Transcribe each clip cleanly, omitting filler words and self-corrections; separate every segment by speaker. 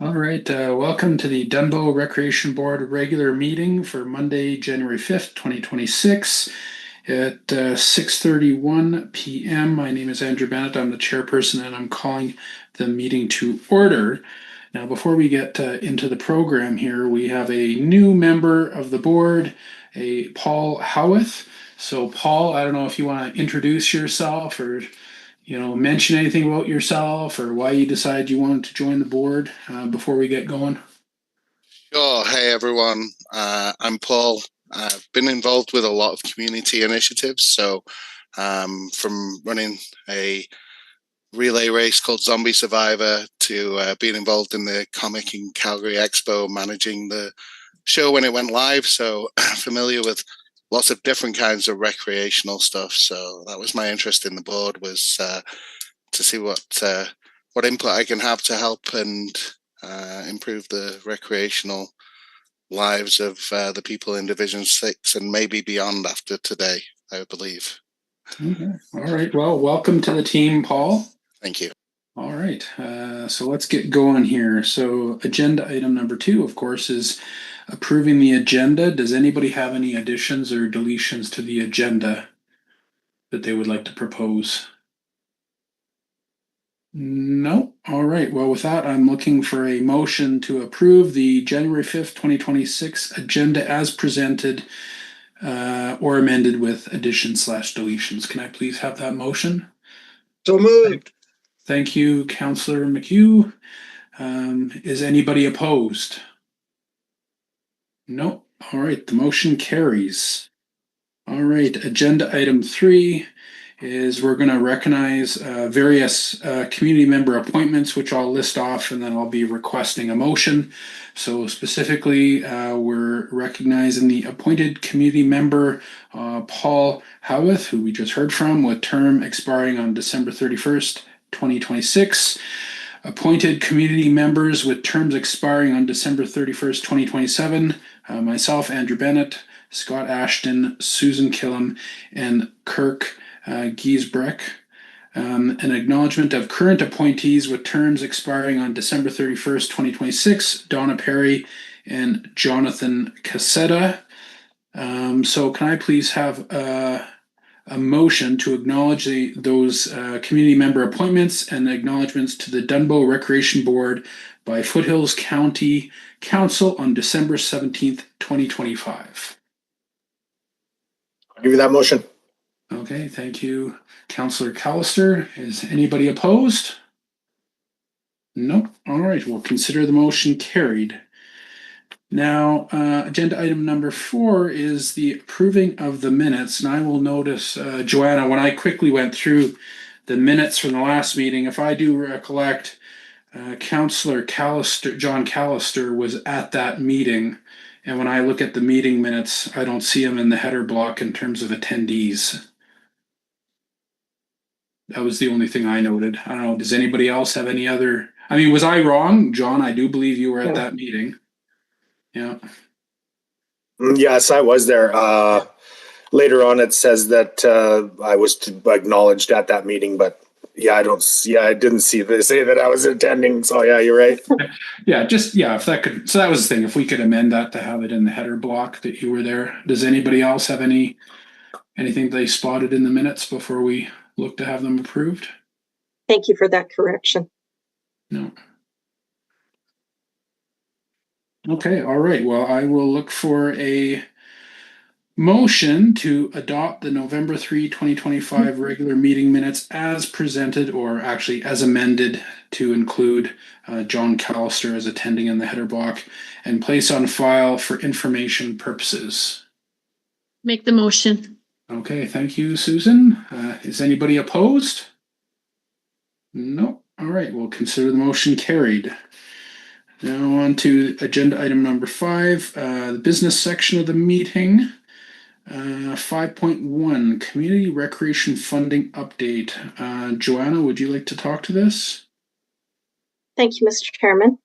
Speaker 1: All right, welcome to the Dunbow Recreation Board regular meeting for Monday, January 5th, 2026 at 6:31 p.m. My name is Andrew Bennett. I'm the chairperson and I'm calling the meeting to order. Now, before we get into the program here, we have a new member of the board, a Paul Howarth. So, Paul, I don't know if you want to introduce yourself or mention anything about yourself or why you decided you wanted to join the board before we get going?
Speaker 2: Sure. Hey, everyone. I'm Paul. I've been involved with a lot of community initiatives. So, from running a relay race called Zombie Survivor to being involved in the Comic in Calgary Expo, managing the show when it went live. So, familiar with lots of different kinds of recreational stuff. So that was my interest in the board, was to see what input I can have to help and improve the recreational lives of the people in Division 6 and maybe beyond after today, I believe.
Speaker 1: Okay. All right. Well, welcome to the team, Paul.
Speaker 2: Thank you.
Speaker 1: All right. So let's get going here. So, agenda item number 2, of course, is approving the agenda. Does anybody have any additions or deletions to the agenda that they would like to propose? No. All right. Well, with that, I'm looking for a motion to approve the January 5th, 2026 agenda as presented or amended with additions/deletions. Can I please have that motion?
Speaker 3: So moved.
Speaker 1: Thank you, Councillor McHugh. Is anybody opposed? No. All right. The motion carries. All right. Agenda item 3 is we're going to recognize various community member appointments, which I'll list off, and then I'll be requesting a motion. So specifically, we're recognizing the appointed community member, Paul Howarth, who we just heard from, with term expiring on December 31st, 2026. Appointed community members with terms expiring on December 31st, 2027, myself, Andrew Bennett, Scott Ashton, Susan Killam, and Kirk Giesbrecht. An acknowledgement of current appointees with terms expiring on December 31st, 2026, Donna Perry and Jonathan Cassetta. So can I please have a motion to acknowledge those community member appointments and acknowledgements to the Dunbow Recreation Board by Foothills County Council on December 17th, 2025?
Speaker 3: I'll give you that motion.
Speaker 1: Okay, thank you, Councillor Callister. Is anybody opposed? No. All right, we'll consider the motion carried. Now, agenda item number 4 is the approving of the minutes. And I will notice, Joanna, when I quickly went through the minutes from the last meeting, if I do recollect, Councillor Callister, John Callister, was at that meeting. And when I look at the meeting minutes, I don't see him in the header block in terms of attendees. That was the only thing I noted. I don't know. Does anybody else have any other? I mean, was I wrong, John? I do believe you were at that meeting. Yeah.
Speaker 3: Yes, I was there. Later on, it says that I was acknowledged at that meeting, but yeah, I didn't see they say that I was attending. So yeah, you're right.
Speaker 1: If that could. So that was the thing. If we could amend that to have it in the header block that you were there. Does anybody else have anything they spotted in the minutes before we look to have them approved?
Speaker 4: Thank you for that correction.
Speaker 1: No. Okay, all right. Well, I will look for a motion to adopt the November 3, 2025 regular meeting minutes as presented, or actually as amended to include John Callister as attending in the header block, and place on file for information purposes.
Speaker 5: Make the motion.
Speaker 1: Okay, thank you, Susan. Is anybody opposed? No. All right, we'll consider the motion carried. Now on to agenda item number 5, the business section of the meeting. 5.1, community recreation funding update. Joanna, would you like to talk to this?
Speaker 4: Thank you, Mr. Chairman.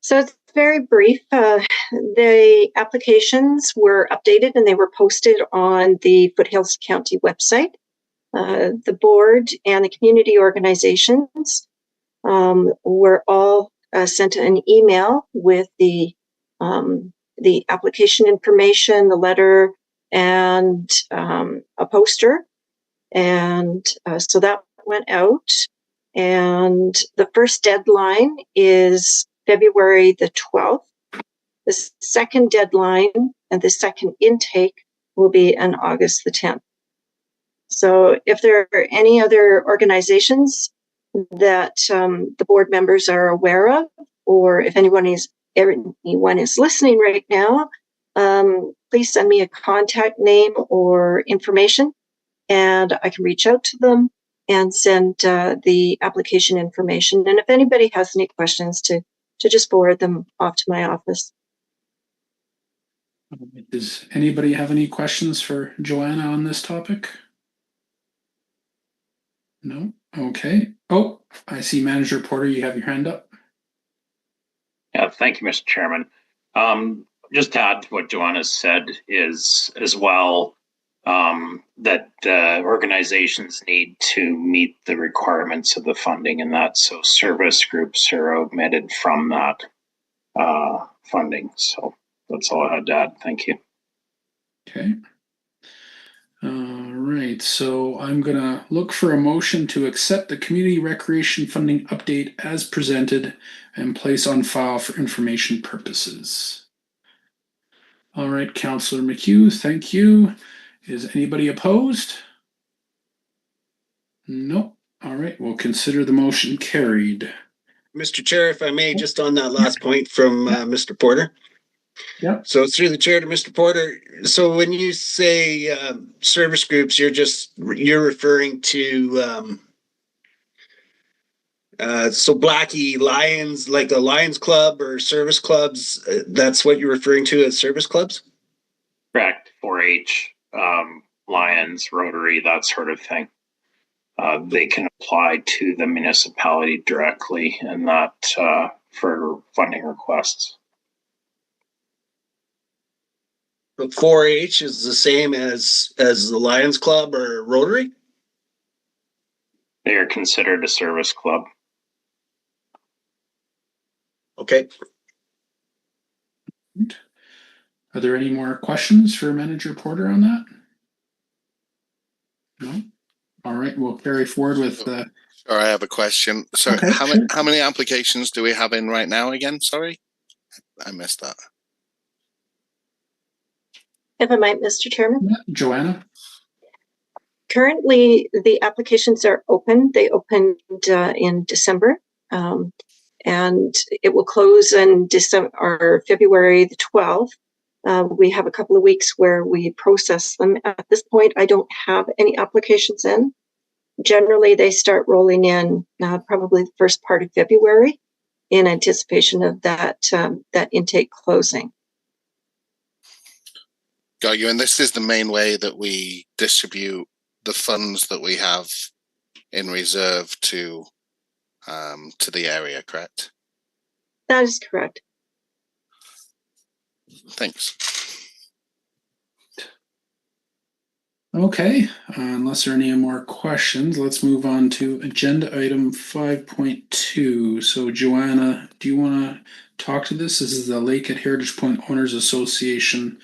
Speaker 4: So it's very brief. The applications were updated and they were posted on the Foothills County website. The board and the community organizations were all sent an email with the application information, the letter, and a poster. And so that went out. And the first deadline is February the 12th. The second deadline and the second intake will be on August the 10th. So if there are any other organizations that the board members are aware of, or if anyone is listening right now, please send me a contact name or information, and I can reach out to them and send the application information. And if anybody has any questions, to just forward them off to my office.
Speaker 1: Does anybody have any questions for Joanna on this topic? No? Okay. Oh, I see Manager Porter, you have your hand up.
Speaker 6: Yeah, thank you, Mr. Chairman. Just to add to what Joanna said is as well that organizations need to meet the requirements of the funding, and that so service groups are omitted from that funding. So that's all I had to add. Thank you.
Speaker 1: Okay. All right, so I'm gonna look for a motion to accept the community recreation funding update as presented and place on file for information purposes. All right, Councillor McHugh, thank you. Is anybody opposed? No. All right, we'll consider the motion carried.
Speaker 7: Mr. Chair, if I may, just on that last point from Mr. Porter.
Speaker 1: Yep.
Speaker 7: So through the chair to Mr. Porter. So when you say service groups, you're referring to so Blackie Lions, like a Lions Club or service clubs. That's what you're referring to as service clubs?
Speaker 6: Correct. 4-H, Lions, Rotary, that sort of thing. They can apply to the municipality directly, and that for funding requests.
Speaker 7: But 4-H is the same as the Lions Club or Rotary?
Speaker 6: They are considered a service club.
Speaker 7: Okay.
Speaker 1: Are there any more questions for Manager Porter on that? No? All right, we'll carry forward with
Speaker 2: Sure, I have a question. So
Speaker 1: okay,
Speaker 2: how many applications do we have in right now again? Sorry, I missed that.
Speaker 4: If I might, Mr. Chairman.
Speaker 1: Yeah, Joanna?
Speaker 4: Currently, the applications are open. They opened in December, and it will close in December or February the 12th. We have a couple of weeks where we process them. At this point, I don't have any applications in. Generally, they start rolling in probably the first part of February in anticipation of that intake closing.
Speaker 2: Got you. And this is the main way that we distribute the funds that we have in reserve to the area, correct?
Speaker 4: That is correct.
Speaker 2: Thanks.
Speaker 1: Okay, unless there are any more questions, let's move on to agenda item 5.2. So Joanna, do you want to talk to this? This is the Lake at Heritage Point Owners Association,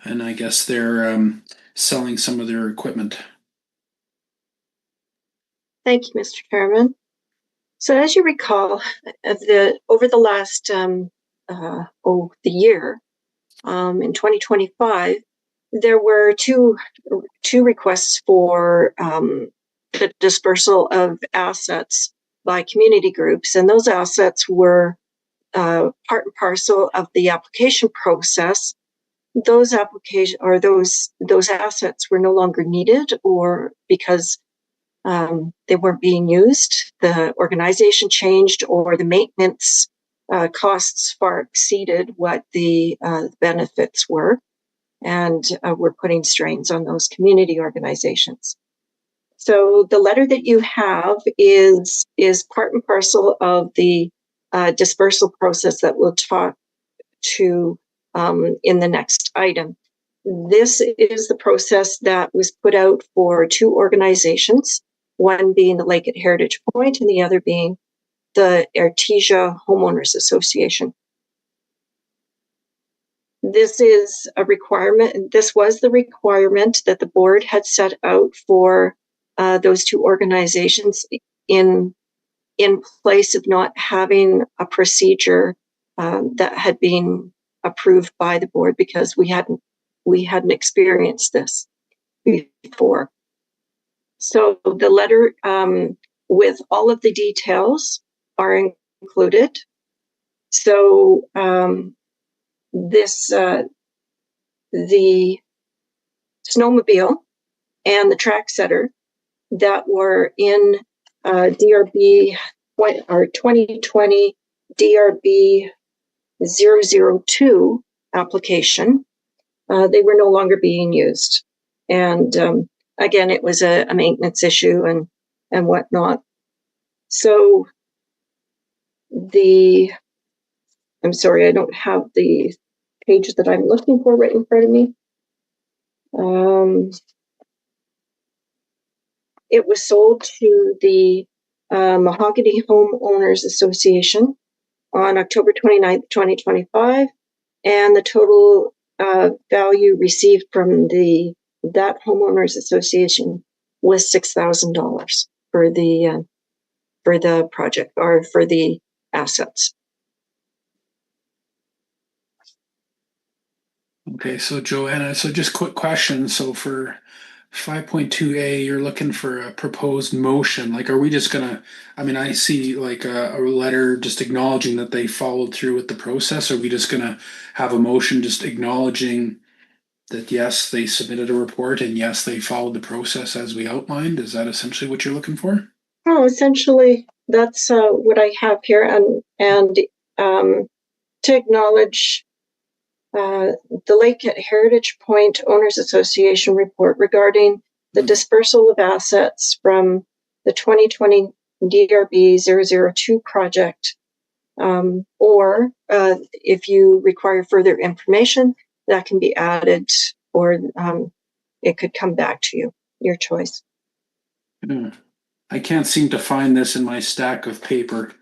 Speaker 1: and I guess they're selling some of their equipment.
Speaker 4: Thank you, Mr. Chairman. So as you recall, over the last the year, in 2025, there were two requests for the dispersal of assets by community groups, and those assets were part and parcel of the application process. Those assets were no longer needed, or because they weren't being used, the organization changed, or the maintenance costs far exceeded what the benefits were. And we're putting strains on those community organizations. So the letter that you have is part and parcel of the dispersal process that we'll talk to in the next item. This is the process that was put out for two organizations, one being the Lake at Heritage Point and the other being the Artesia Homeowners Association. This is a requirement. This was the requirement that the board had set out for those two organizations in place of not having a procedure that had been approved by the board, because we hadn't experienced this before. So the letter with all of the details are included. So the snowmobile and the track setter that were in DRB or 2020 DRB 002 application, they were no longer being used. And again, it was a maintenance issue and whatnot. So I'm sorry, I don't have the page that I'm looking for right in front of me. It was sold to the Mahogany Homeowners Association on October 29th, 2025, and the total value received from that homeowners association was $6,000 for the project, or for the assets.
Speaker 1: Okay, so Joanna, so just quick question. So for 5.2A, you're looking for a proposed motion. Like, are we just gonna, I mean, I see like a letter just acknowledging that they followed through with the process. Are we just gonna have a motion just acknowledging that yes, they submitted a report and yes, they followed the process as we outlined? Is that essentially what you're looking for?
Speaker 4: Oh, essentially, that's what I have here, and to acknowledge the Lake at Heritage Point Owners Association report regarding the dispersal of assets from the 2020 DRB 002 project, or if you require further information, that can be added, or it could come back to you, your choice.
Speaker 1: I can't seem to find this in my stack of paper.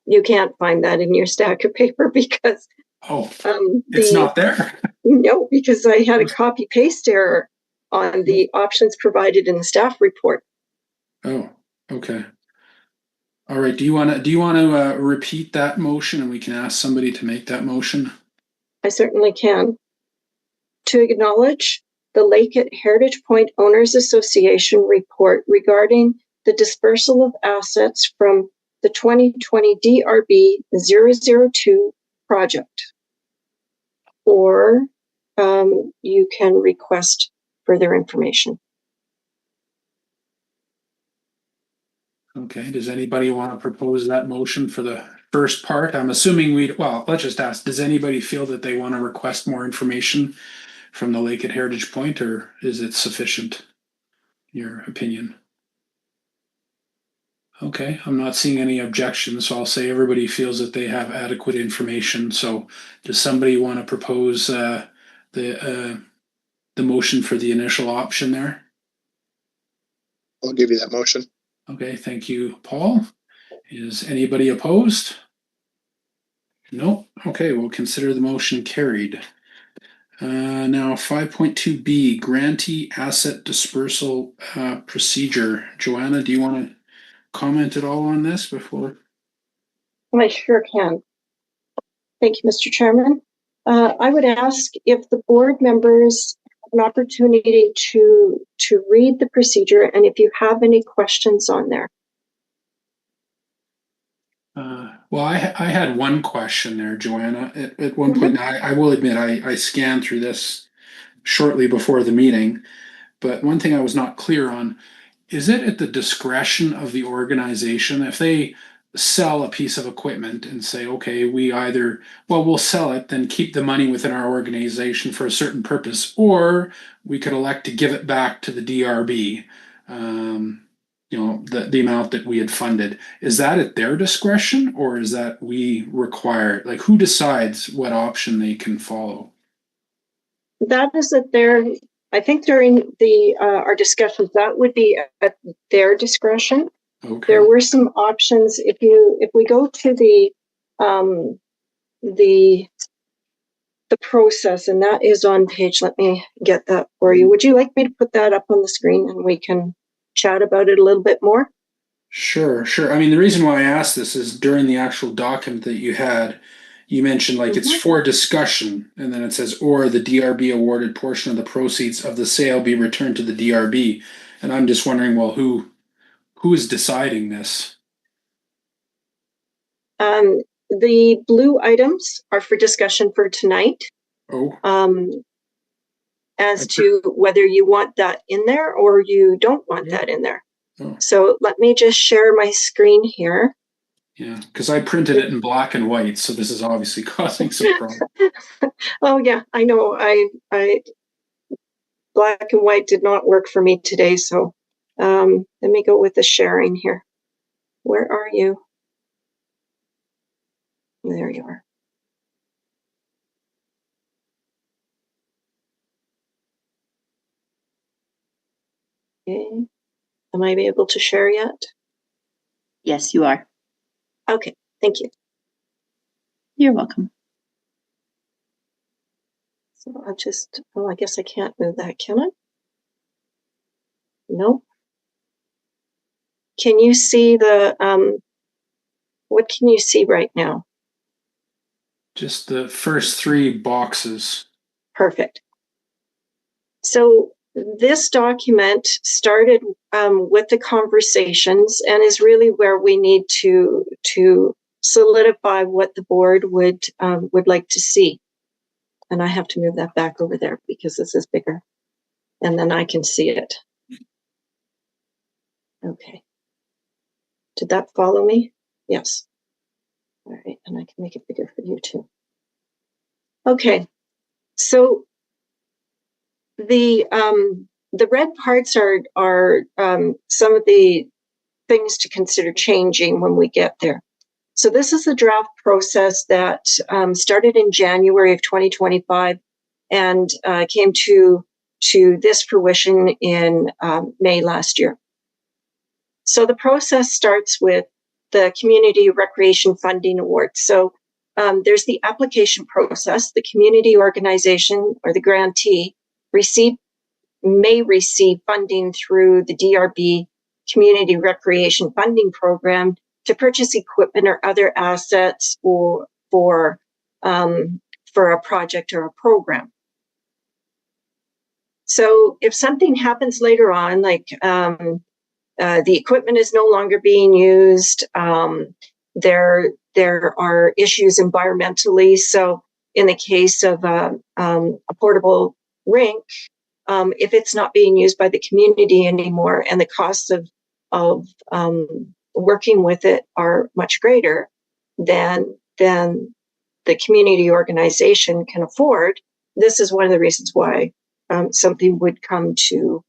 Speaker 4: You can't find that in your stack of paper because
Speaker 1: it's not there.
Speaker 4: No, because I had a copy paste error on the options provided in the staff report.
Speaker 1: Oh, okay. All right. Do you want to repeat that motion, and we can ask somebody to make that motion?
Speaker 4: I certainly can. To acknowledge the Lake at Heritage Point Owners Association report regarding the dispersal of assets from the 2020 DRB 002 project. Or you can request further information.
Speaker 1: Okay. Does anybody want to propose that motion for the first part? I'm assuming let's just ask, does anybody feel that they want to request more information from the Lake at Heritage Point, or is it sufficient, in your opinion? Okay, I'm not seeing any objections, so I'll say everybody feels that they have adequate information. So does somebody want to propose the motion for the initial option there?
Speaker 8: I'll give you that motion.
Speaker 1: Okay, thank you, Paul. Is anybody opposed? No. Okay, we'll consider the motion carried. Now 5.2B, grantee asset dispersal procedure. Joanna, do you want to comment at all on this before?
Speaker 4: I sure can. Thank you, Mr. Chairman. I would ask if the board members have an opportunity to read the procedure, and if you have any questions on there.
Speaker 1: Well, I had one question there, Joanna. At one point, I will admit I scanned through this shortly before the meeting, but one thing I was not clear on, is it at the discretion of the organization if they sell a piece of equipment and say, okay, we'll sell it, then keep the money within our organization for a certain purpose, or we could elect to give it back to the DRB, the amount that we had funded. Is that at their discretion, or is that we require, like, who decides what option they can follow?
Speaker 4: That is at I think during our discussions, that would be at their discretion.
Speaker 1: Okay.
Speaker 4: There were some options. If we go to the process, and that is on page, let me get that for you. Would you like me to put that up on the screen and we can chat about it a little bit more?
Speaker 1: Sure. I mean, the reason why I asked this is during the actual document that you had, you mentioned like it's for discussion, and then it says, or the DRB awarded portion of the proceeds of the sale be returned to the DRB. And I'm just wondering, well, who is deciding this?
Speaker 4: The blue items are for discussion for tonight.
Speaker 1: Oh.
Speaker 4: As to whether you want that in there or you don't want that in there.
Speaker 1: Oh.
Speaker 4: So let me just share my screen here.
Speaker 1: Yeah, because I printed it in black and white, so this is obviously causing some problems.
Speaker 4: Oh yeah, I know. I black and white did not work for me today, so let me go with the sharing here. Where are you? There you are. Okay. Am I able to share yet?
Speaker 9: Yes, you are.
Speaker 4: Okay, thank you.
Speaker 9: You're welcome.
Speaker 4: So I'll just, oh, I guess I can't move that, can I? Nope. Can you see the, what can you see right now?
Speaker 1: Just the first three boxes.
Speaker 4: Perfect. So this document started with the conversations and is really where we need to solidify what the board would like to see. And I have to move that back over there because this is bigger, and then I can see it. Okay. Did that follow me? Yes. All right, and I can make it bigger for you too. Okay. So the red parts are some of the things to consider changing when we get there. So this is the draft process that started in January of 2025 and came to this fruition in May last year. So the process starts with the Community Recreation Funding Award. So there's the application process. The community organization or the grantee may receive funding through the DRB Community Recreation Funding Program to purchase equipment or other assets or for a project or a program. So if something happens later on, like the equipment is no longer being used, there are issues environmentally. So in the case of a portable rink, if it's not being used by the community anymore and the costs of working with it are much greater than the community organization can afford, this is one of the reasons why something would come to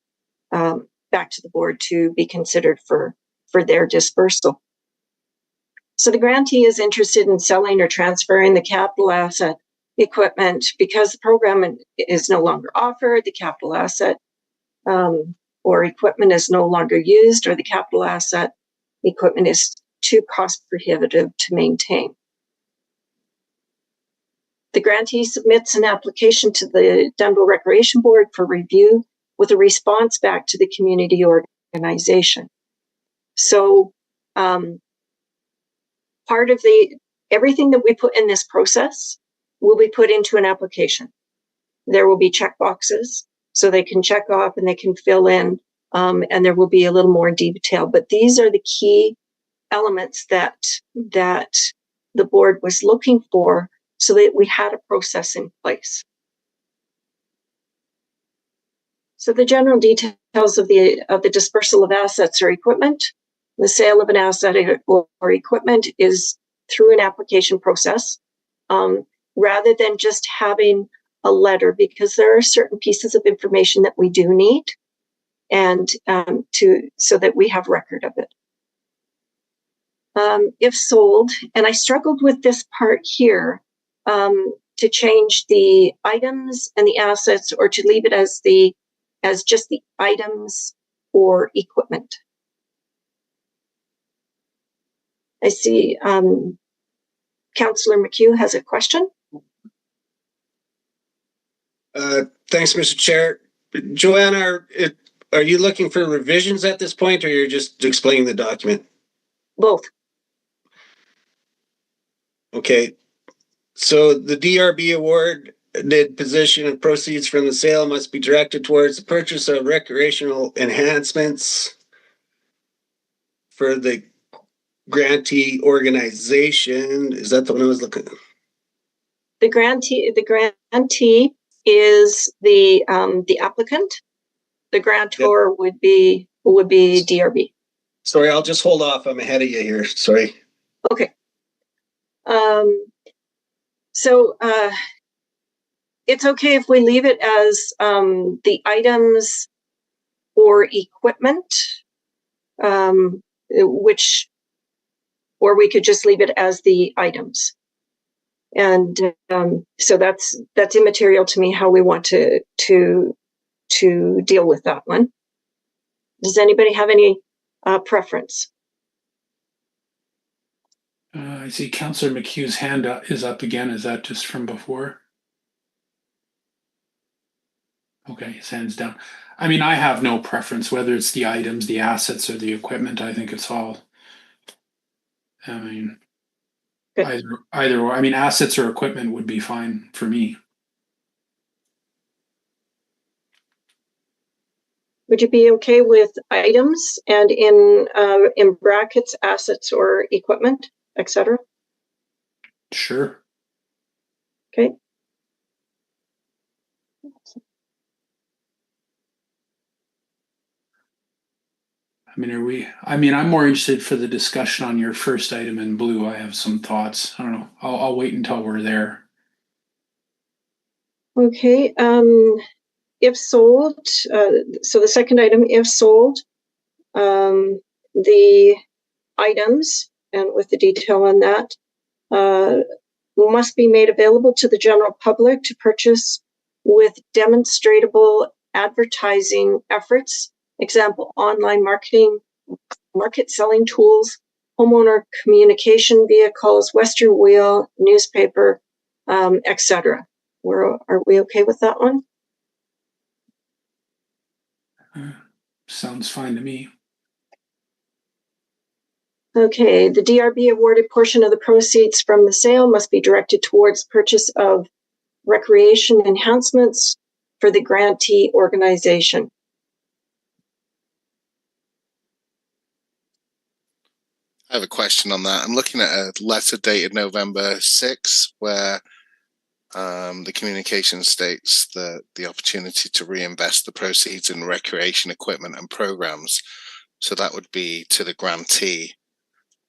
Speaker 4: back to the board to be considered for their dispersal. So the grantee is interested in selling or transferring the capital asset equipment because the program is no longer offered, the capital asset or equipment is no longer used, or the capital asset equipment is too cost prohibitive to maintain. The grantee submits an application to the Dunbow Recreation Board for review with a response back to the community organization. So part of everything that we put in this process will be put into an application. There will be check boxes so they can check off and they can fill in, and there will be a little more detail. But these are the key elements that the board was looking for so that we had a process in place. So the general details of the dispersal of assets or equipment. The sale of an asset or equipment is through an application process, rather than just having a letter, because there are certain pieces of information that we do need, and so that we have record of it. If sold, and I struggled with this part here, to change the items and the assets, or to leave it as just the items or equipment. I see Councillor McHugh has a question.
Speaker 7: Thanks, Mr. Chair. Joanna, are you looking for revisions at this point, or you're just explaining the document?
Speaker 4: Both.
Speaker 7: Okay. So the DRB award position of proceeds from the sale must be directed towards the purchase of recreational enhancements for the grantee organization. Is that the one I was looking at?
Speaker 4: The grantee is the applicant. The grantor would be DRB.
Speaker 7: Sorry, I'll just hold off. I'm ahead of you here. Sorry.
Speaker 4: Okay. So it's okay if we leave it as the items or equipment, which, or we could just leave it as the items. And so that's immaterial to me how we want to deal with that one. Does anybody have any preference?
Speaker 1: I see Councillor McHugh's hand is up again. Is that just from before? Okay, his hand's down. I mean, I have no preference whether it's the items, the assets, or the equipment. I think it's all. I mean, either or. I mean, assets or equipment would be fine for me.
Speaker 4: Would you be okay with items and in brackets, assets or equipment, etc.?
Speaker 1: Sure.
Speaker 4: Okay.
Speaker 1: I mean, I'm more interested for the discussion on your first item in blue. I have some thoughts. I don't know. I'll wait until we're there.
Speaker 4: Okay. If sold, so the second item, if sold, the items, and with the detail on that, must be made available to the general public to purchase with demonstrable advertising efforts. Example, online marketing, market selling tools, homeowner communication vehicles, Western Wheel, newspaper, etc. Are we okay with that one?
Speaker 1: Sounds fine to me.
Speaker 4: Okay, the DRB awarded portion of the proceeds from the sale must be directed towards purchase of recreation enhancements for the grantee organization.
Speaker 2: I have a question on that. I'm looking at a letter dated November 6, where the communication states that the opportunity to reinvest the proceeds in recreation equipment and programs. So that would be to the grantee,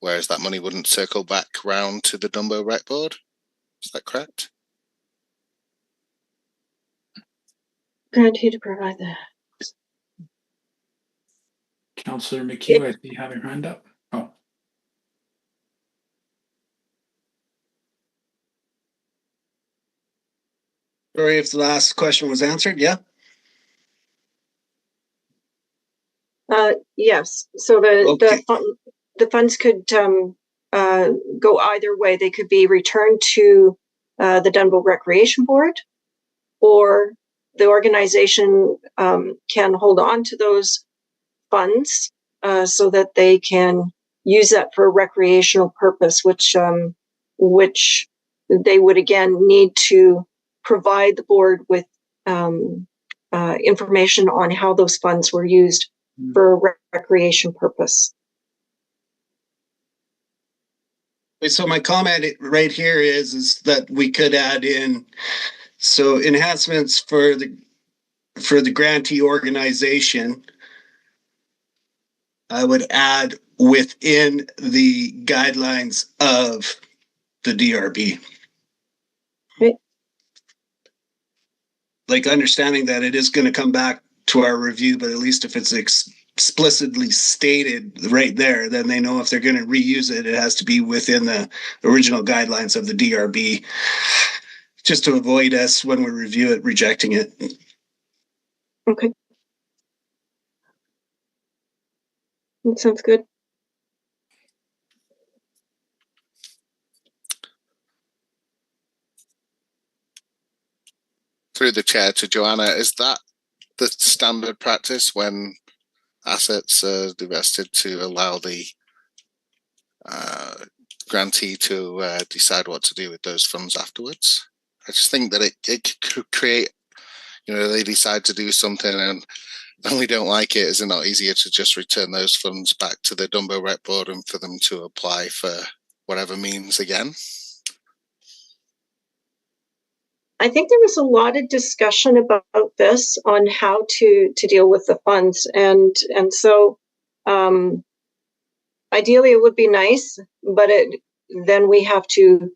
Speaker 2: whereas that money wouldn't circle back round to the Dunbow Rec Board. Is that correct?
Speaker 4: Grantee to provide that.
Speaker 1: Councillor McHugh, I see you have your hand up. Oh.
Speaker 7: Sorry if the last question was answered. Yeah.
Speaker 4: Yes. So the funds could go either way. They could be returned to the Dunbow Recreation Board, or the organization can hold on to those funds so that they can use that for a recreational purpose, which they would again need to provide the board with information on how those funds were used for a recreation purpose.
Speaker 7: So my comment right here is that we could add in enhancements for the grantee organization. I would add within the guidelines of the DRB.
Speaker 4: Okay.
Speaker 7: Like understanding that it is going to come back to our review, but at least if it's explicitly stated right there, then they know if they're going to reuse it, it has to be within the original guidelines of the DRB, just to avoid us when we review it rejecting it.
Speaker 4: Okay. That sounds good.
Speaker 2: through the chair to Joanna, is that the standard practice when assets are divested to allow the grantee to decide what to do with those funds afterwards? I just think that it could create, they decide to do something and we don't like it. Is it not easier to just return those funds back to the Dunbow Rec Board and for them to apply for whatever means again?
Speaker 4: I think there was a lot of discussion about this on how to deal with the funds, and so ideally it would be nice, but then we have to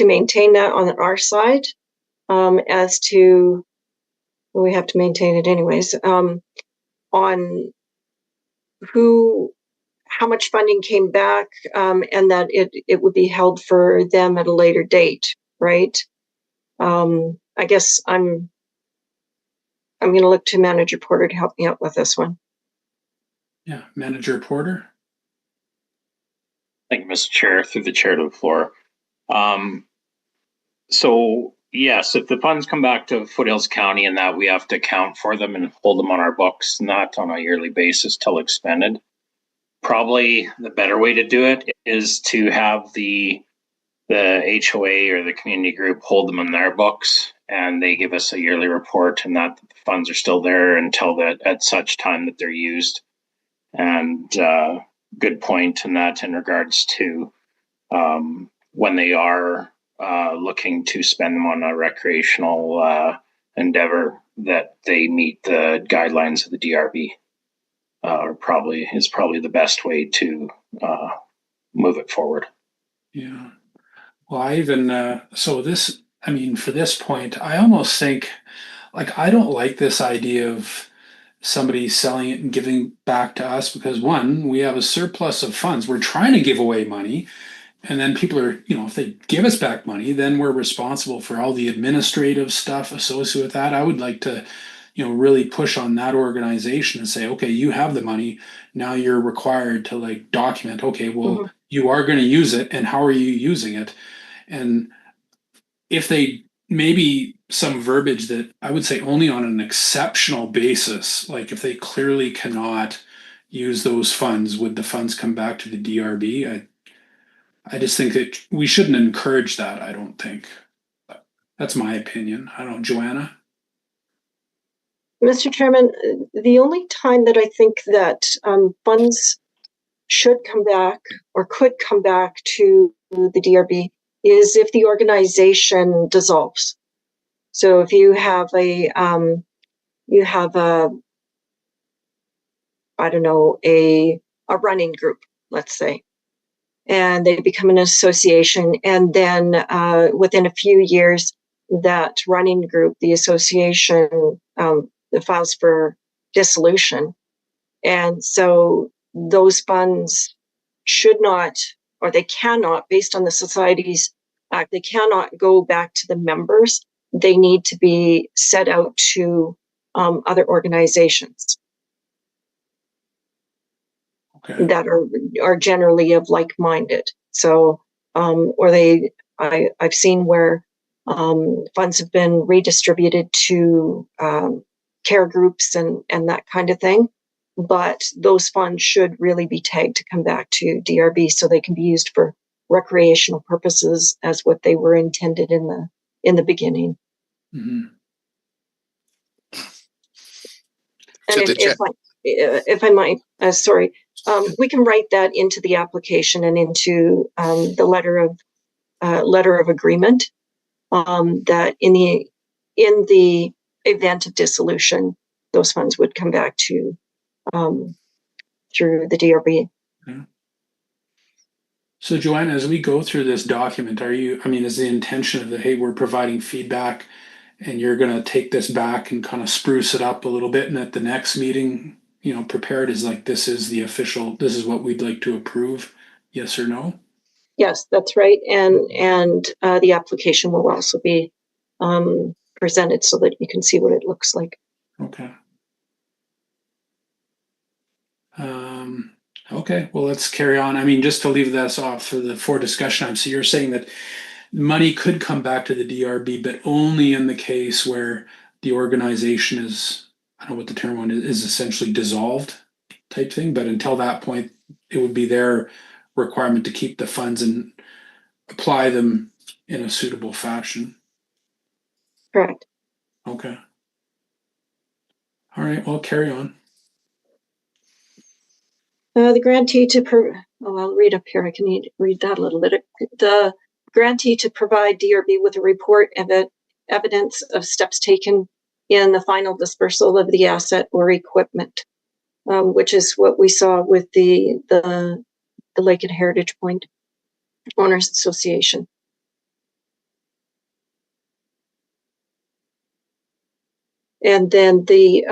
Speaker 4: maintain that on our side, as to we have to maintain it anyways, on how much funding came back, and that it would be held for them at a later date, right? I guess I'm going to look to Manager Porter to help me out with this one.
Speaker 1: Yeah, Manager Porter.
Speaker 6: Thank you, Mr. Chair, through the chair to the floor. So yes, if the funds come back to Foothills County and that we have to account for them and hold them on our books, not on a yearly basis till expended, probably the better way to do it is to have the HOA or the community group hold them in their books, and they give us a yearly report, and that the funds are still there until that at such time that they're used. And good point in that in regards to when they are looking to spend them on a recreational endeavor, that they meet the guidelines of the DRB. Is probably the best way to move it forward.
Speaker 1: Yeah. Well, I even for this point, I almost think, like, I don't like this idea of somebody selling it and giving back to us, because one, we have a surplus of funds. We're trying to give away money, and then people are, if they give us back money, then we're responsible for all the administrative stuff associated with that. I would like to, really push on that organization and say, okay, you have the money. Now you're required to, like, document, okay, well, you are going to use it, and how are you using it? And if they maybe some verbiage that I would say only on an exceptional basis, like if they clearly cannot use those funds, would the funds come back to the DRB? I just think that we shouldn't encourage that. I don't think. That's my opinion. I don't know, Joanna?
Speaker 4: Mr. Chairman, the only time that I think that funds should come back or could come back to the DRB is if the organization dissolves. So if you have a running group, let's say, and they become an association, and then within a few years, that running group, the association, files for dissolution, and so those funds should not, or they cannot, based on the Societies Act, they cannot go back to the members. They need to be set out to other organizations that are generally of like-minded. So, I've seen where funds have been redistributed to care groups and that kind of thing. But those funds should really be tagged to come back to DRB so they can be used for recreational purposes as what they were intended in the beginning.
Speaker 1: Mm-hmm.
Speaker 4: And if I might, sorry, we can write that into the application and into the letter of agreement, that in the event of dissolution, those funds would come back to through the DRB.
Speaker 1: Yeah. So Joanna, as we go through this document, is the intention of hey, we're providing feedback and you're going to take this back and kind of spruce it up a little bit, and at the next meeting, prepare it as like, this is what we'd like to approve, yes or no?
Speaker 4: Yes, that's right. And the application will also be presented so that you can see what it looks like.
Speaker 1: Okay. Okay, well, let's carry on. Just to leave this off for discussion. So you're saying that money could come back to the DRB, but only in the case where the organization is, I don't know what the term one is essentially dissolved type thing. But until that point, it would be their requirement to keep the funds and apply them in a suitable fashion.
Speaker 4: Correct.
Speaker 1: Okay. All right, well, carry on.
Speaker 4: The grantee to, I'll read up here. I can read that a little bit. The grantee to provide DRB with a report of evidence of steps taken in the final dispersal of the asset or equipment, which is what we saw with the Lake and Heritage Point Owners Association. And then the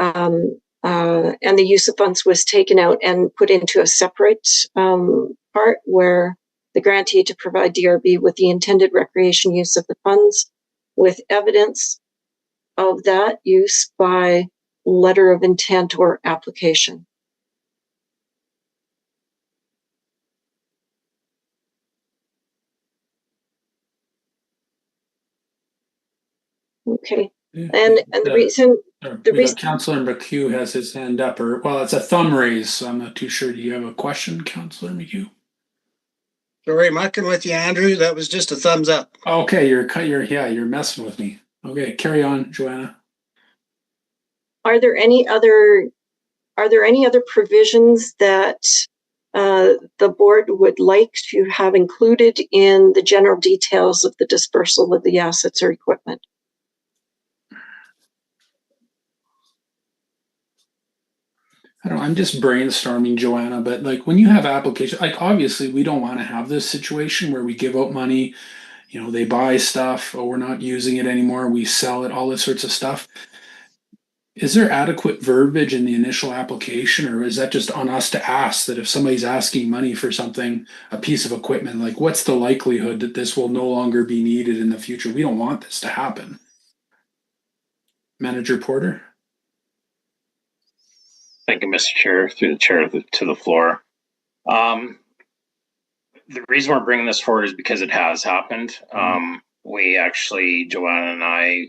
Speaker 4: use of funds was taken out and put into a separate part where the grantee to provide DRB with the intended recreation use of the funds with evidence of that use by letter of intent or application. Okay.
Speaker 1: Yeah.
Speaker 4: And the reason
Speaker 1: Councillor McHugh has his hand up, or well, it's a thumb raise, so I'm not too sure. Do you have a question, Councillor McHugh?
Speaker 7: Sorry, mucking with you, Andrew. That was just a thumbs up.
Speaker 1: Okay, you're messing with me. Okay, carry on, Joanna.
Speaker 4: Are there any other provisions that the board would like to have included in the general details of the dispersal of the assets or equipment?
Speaker 1: I don't know, I'm just brainstorming, Joanna, but like when you have applications, like obviously we don't want to have this situation where we give out money, you know, they buy stuff, oh, we're not using it anymore, we sell it, all this sorts of stuff. Is there adequate verbiage in the initial application, or is that just on us to ask that if somebody's asking money for something, a piece of equipment, like what's the likelihood that this will no longer be needed in the future? We don't want this to happen. Manager Porter?
Speaker 6: Thank you, Mr. Chair, through the chair to the floor. The reason we're bringing this forward is because it has happened. We actually, Joanna and I,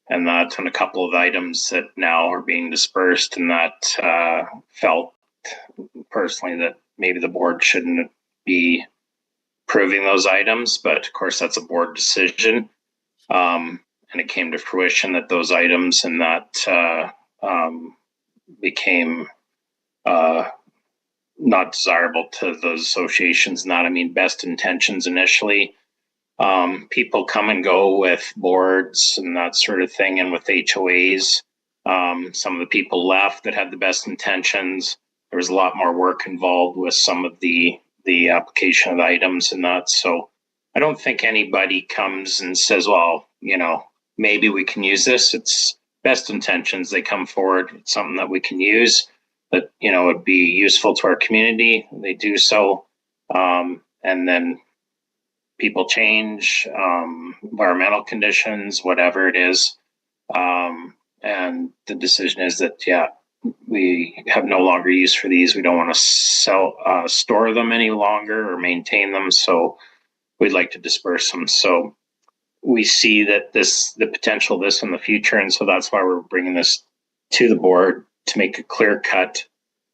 Speaker 6: and that's on a couple of items that now are being dispersed, and that felt personally that maybe the board shouldn't be approving those items, but of course that's a board decision. And it came to fruition that those items and that became not desirable to those associations. Not, I mean, best intentions initially. People come and go with boards and that sort of thing, and with HOAs. Some of the people left that had the best intentions. There was a lot more work involved with some of the application of the items and that. So I don't think anybody comes and says, well, you know, maybe we can use this. It's best intentions. They come forward. It's something that we can use, that, you know, would be useful to our community. They do so. And then people change, environmental conditions, whatever it is. And the decision is that, yeah, we have no longer use for these. We don't want to store them any longer or maintain them. So we'd like to disperse them. So we see that the potential of this in the future. And so that's why we're bringing this to the board, to make a clear-cut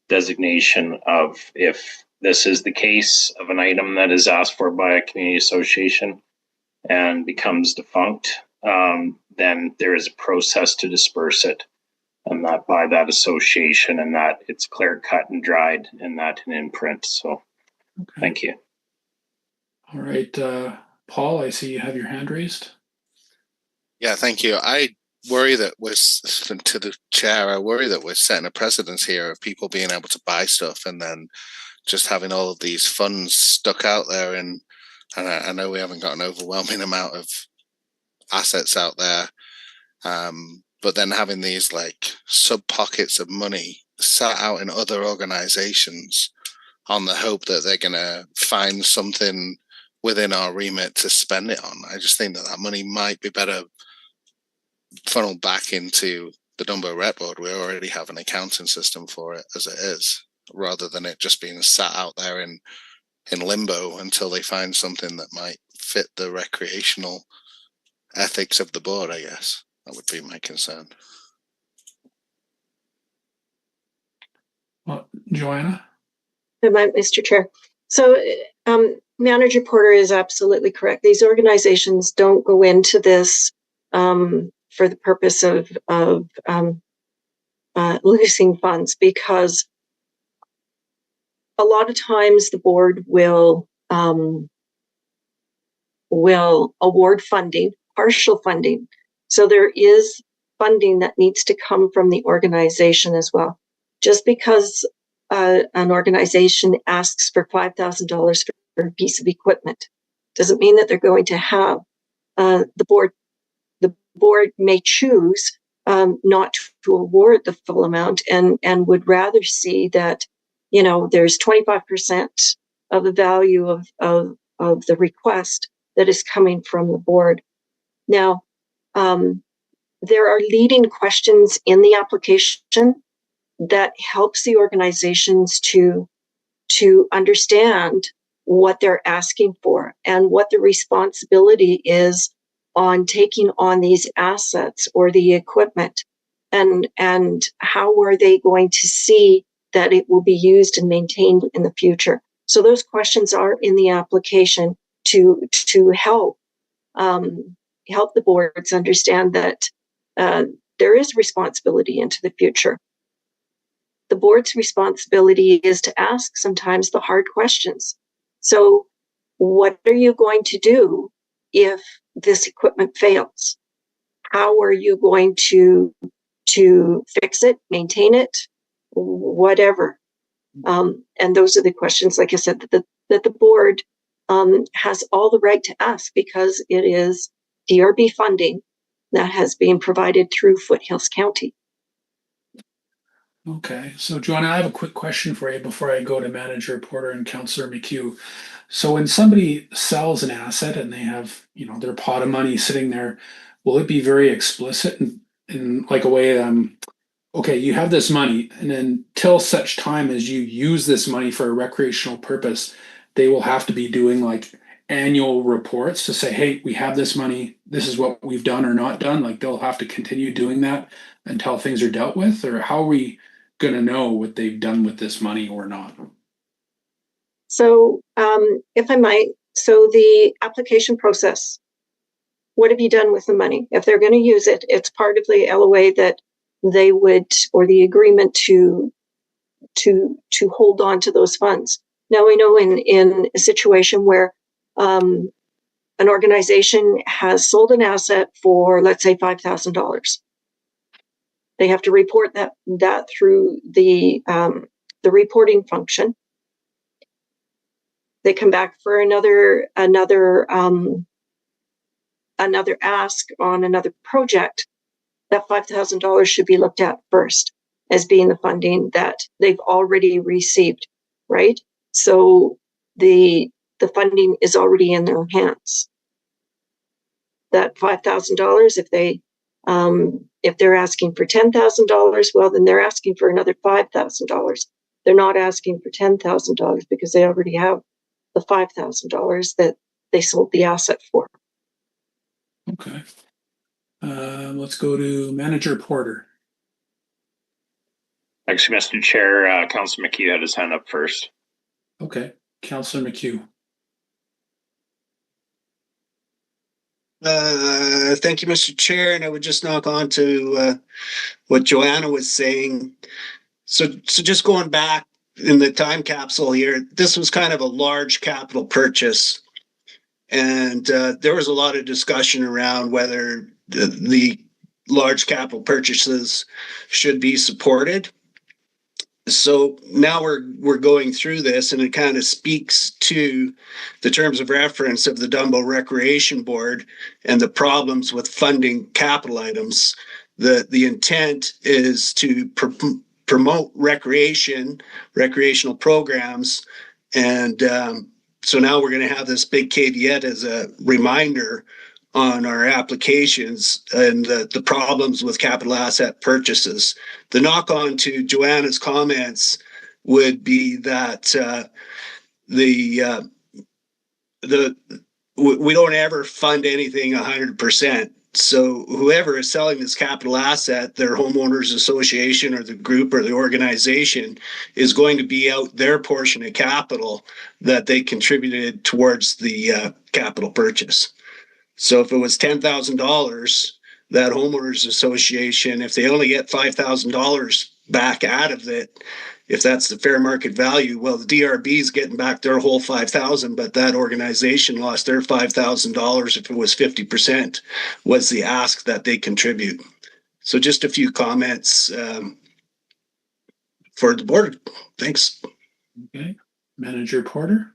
Speaker 6: designation of, if this is the case of an item that is asked for by a community association and becomes defunct, then there is a process to disperse it, and that by that association, and that it's clear-cut and dried, and that in print. So okay. Thank you.
Speaker 1: All right, Paul, I see you have your hand raised.
Speaker 2: Yeah, thank you. I worry that to the chair, I worry that we're setting a precedence here of people being able to buy stuff and then just having all of these funds stuck out there. And I know we haven't got an overwhelming amount of assets out there, but then having these like sub pockets of money sat out in other organizations on the hope that they're going to find something within our remit to spend it on. I just think that money might be better funneled back into the Dunbow Rep Board. We already have an accounting system for it as it is, rather than it just being sat out there in limbo until they find something that might fit the recreational ethics of the board, I guess. That would be my concern.
Speaker 1: Well, Joanna?
Speaker 4: Mr. Chair. So Manager Porter is absolutely correct. These organizations don't go into this for the purpose of losing funds, because a lot of times the board will award funding, partial funding. So there is funding that needs to come from the organization as well. Just because an organization asks for $5,000 for a piece of equipment doesn't mean that they're going to have. The board may choose not to award the full amount, and would rather see that, you know, there's 25% of the value of the request that is coming from the board. Now, there are leading questions in the application that helps the organizations to understand what they're asking for and what the responsibility is on taking on these assets or the equipment, and how are they going to see that it will be used and maintained in the future. So those questions are in the application to help the boards understand that there is responsibility into the future. The board's responsibility is to ask sometimes the hard questions. So what are you going to do if this equipment fails? How are you going to fix it, maintain it, whatever? And those are the questions, like I said, that the board has all the right to ask, because it is DRB funding that has been provided through Foothills County.
Speaker 1: Okay, so Joanna, I have a quick question for you before I go to Manager Porter and Councillor McHugh. So when somebody sells an asset and they have, you know, their pot of money sitting there, will it be very explicit in like a way, okay, you have this money, and then till such time as you use this money for a recreational purpose, they will have to be doing like annual reports to say, hey, we have this money, this is what we've done or not done. Like they'll have to continue doing that until things are dealt with, or how are we going to know what they've done with this money or not?
Speaker 4: So if I might, so the application process, what have you done with the money? If they're going to use it, it's part of the LOA that they would, or the agreement to hold on to those funds. Now we know in a situation where an organization has sold an asset for, let's say, $5,000. They have to report that through the reporting function. They come back for another ask on another project. That $5,000 should be looked at first as being the funding that they've already received, right? So the funding is already in their hands. That $5,000, if they're asking for $10,000, well, then they're asking for another $5,000. They're not asking for $10,000 because they already have the $5,000 that they sold the asset for.
Speaker 1: Okay. Let's go to Manager Porter.
Speaker 6: Actually, Mr. Chair, Councillor McHugh had his hand up first.
Speaker 1: Okay, Councillor McHugh.
Speaker 7: Thank you, Mr. Chair. And I would just knock on to what Joanna was saying. So just going back in the time capsule here, this was kind of a large capital purchase. And there was a lot of discussion around whether the large capital purchases should be supported. So now we're going through this, and it kind of speaks to the terms of reference of the Dunbow Recreation Board and the problems with funding capital items. The intent is to promote recreational programs, and so now we're going to have this big caveat as a reminder on our applications and the problems with capital asset purchases. The knock on to Joanna's comments would be that the we don't ever fund anything 100%. So whoever is selling this capital asset, their homeowners association or the group or the organization, is going to be out their portion of capital that they contributed towards the capital purchase. So if it was $10,000, that homeowners association, if they only get $5,000 back out of it, if that's the fair market value, well, the DRB is getting back their whole 5,000, but that organization lost their $5,000 if it was 50% was the ask that they contribute. So just a few comments for the board. Thanks.
Speaker 1: Okay, Manager Porter.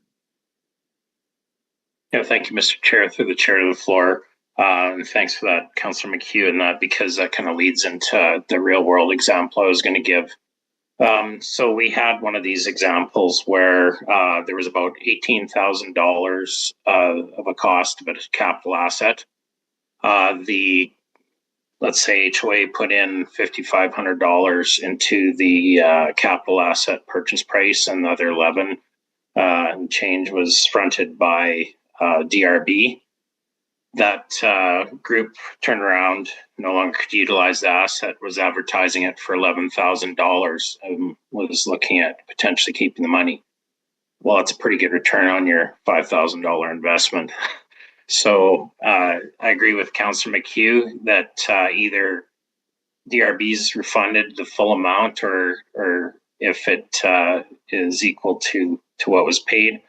Speaker 6: Yeah, thank you, Mr. Chair, through the chair to the floor. And thanks for that, Councillor McHugh, and that because that kind of leads into the real world example I was going to give. So we had one of these examples where there was about $18,000 of a cost of a capital asset. Let's say HOA put in $5,500 into the capital asset purchase price, and the other 11 and change was fronted by DRB. That group turned around, no longer could utilize the asset, was advertising it for $11,000 and was looking at potentially keeping the money. Well, it's a pretty good return on your $5,000 investment. So I agree with Councillor McHugh that either DRB's refunded the full amount or if it is equal to what was paid,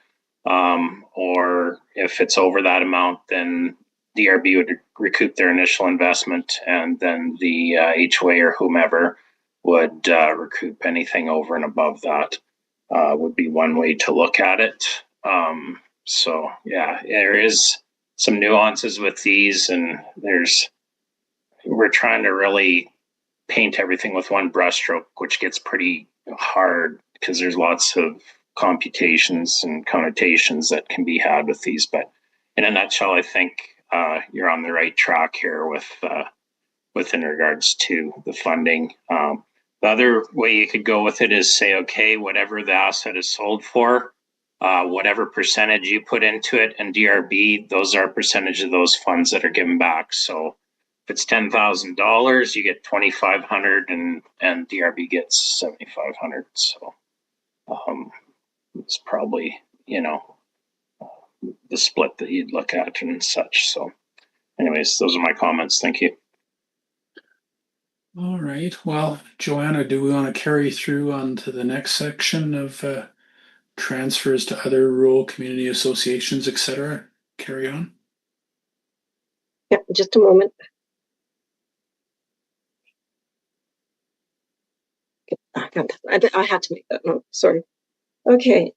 Speaker 6: or if it's over that amount, then DRB would recoup their initial investment, and then the HOA or whomever would recoup anything over and above that. Would be one way to look at it. So yeah, there is some nuances with these, and we're trying to really paint everything with one brushstroke, which gets pretty hard because there's lots of computations and connotations that can be had with these. But in a nutshell, I think you're on the right track here with in regards to the funding. The other way you could go with it is say, okay, whatever the asset is sold for, whatever percentage you put into it, and DRB, those are a percentage of those funds that are given back. So if it's $10,000, you get $2,500, and DRB gets $7,500. So it's probably the split that you'd look at and such. So, anyways, those are my comments. Thank you.
Speaker 1: All right. Well, Joanna, do we want to carry through on to the next section of transfers to other rural community associations, etc.? Carry on.
Speaker 4: Yeah, just a moment. I had to make that note. Sorry. Okay.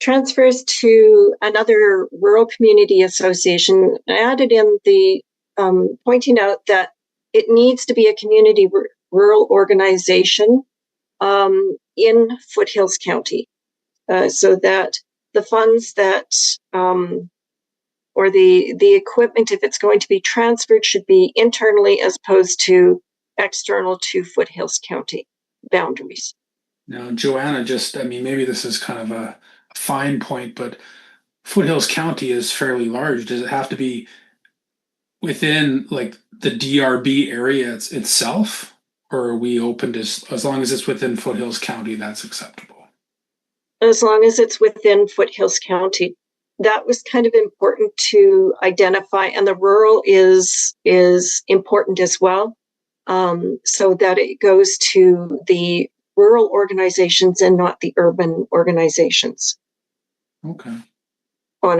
Speaker 4: Transfers to another rural community association. I added in the pointing out that it needs to be a community rural organization in Foothills County, so that the funds that or the equipment, if it's going to be transferred, should be internally as opposed to external to Foothills County boundaries.
Speaker 1: Now, Joanna, maybe this is kind of a fine point, but Foothills County is fairly large. Does it have to be within like the DRB area itself, or are we open to as long as it's within Foothills County, that's acceptable?
Speaker 4: As long as it's within Foothills County. That was kind of important to identify, and the rural is important as well, so that it goes to the rural organizations and not the urban organizations.
Speaker 1: Okay.
Speaker 4: For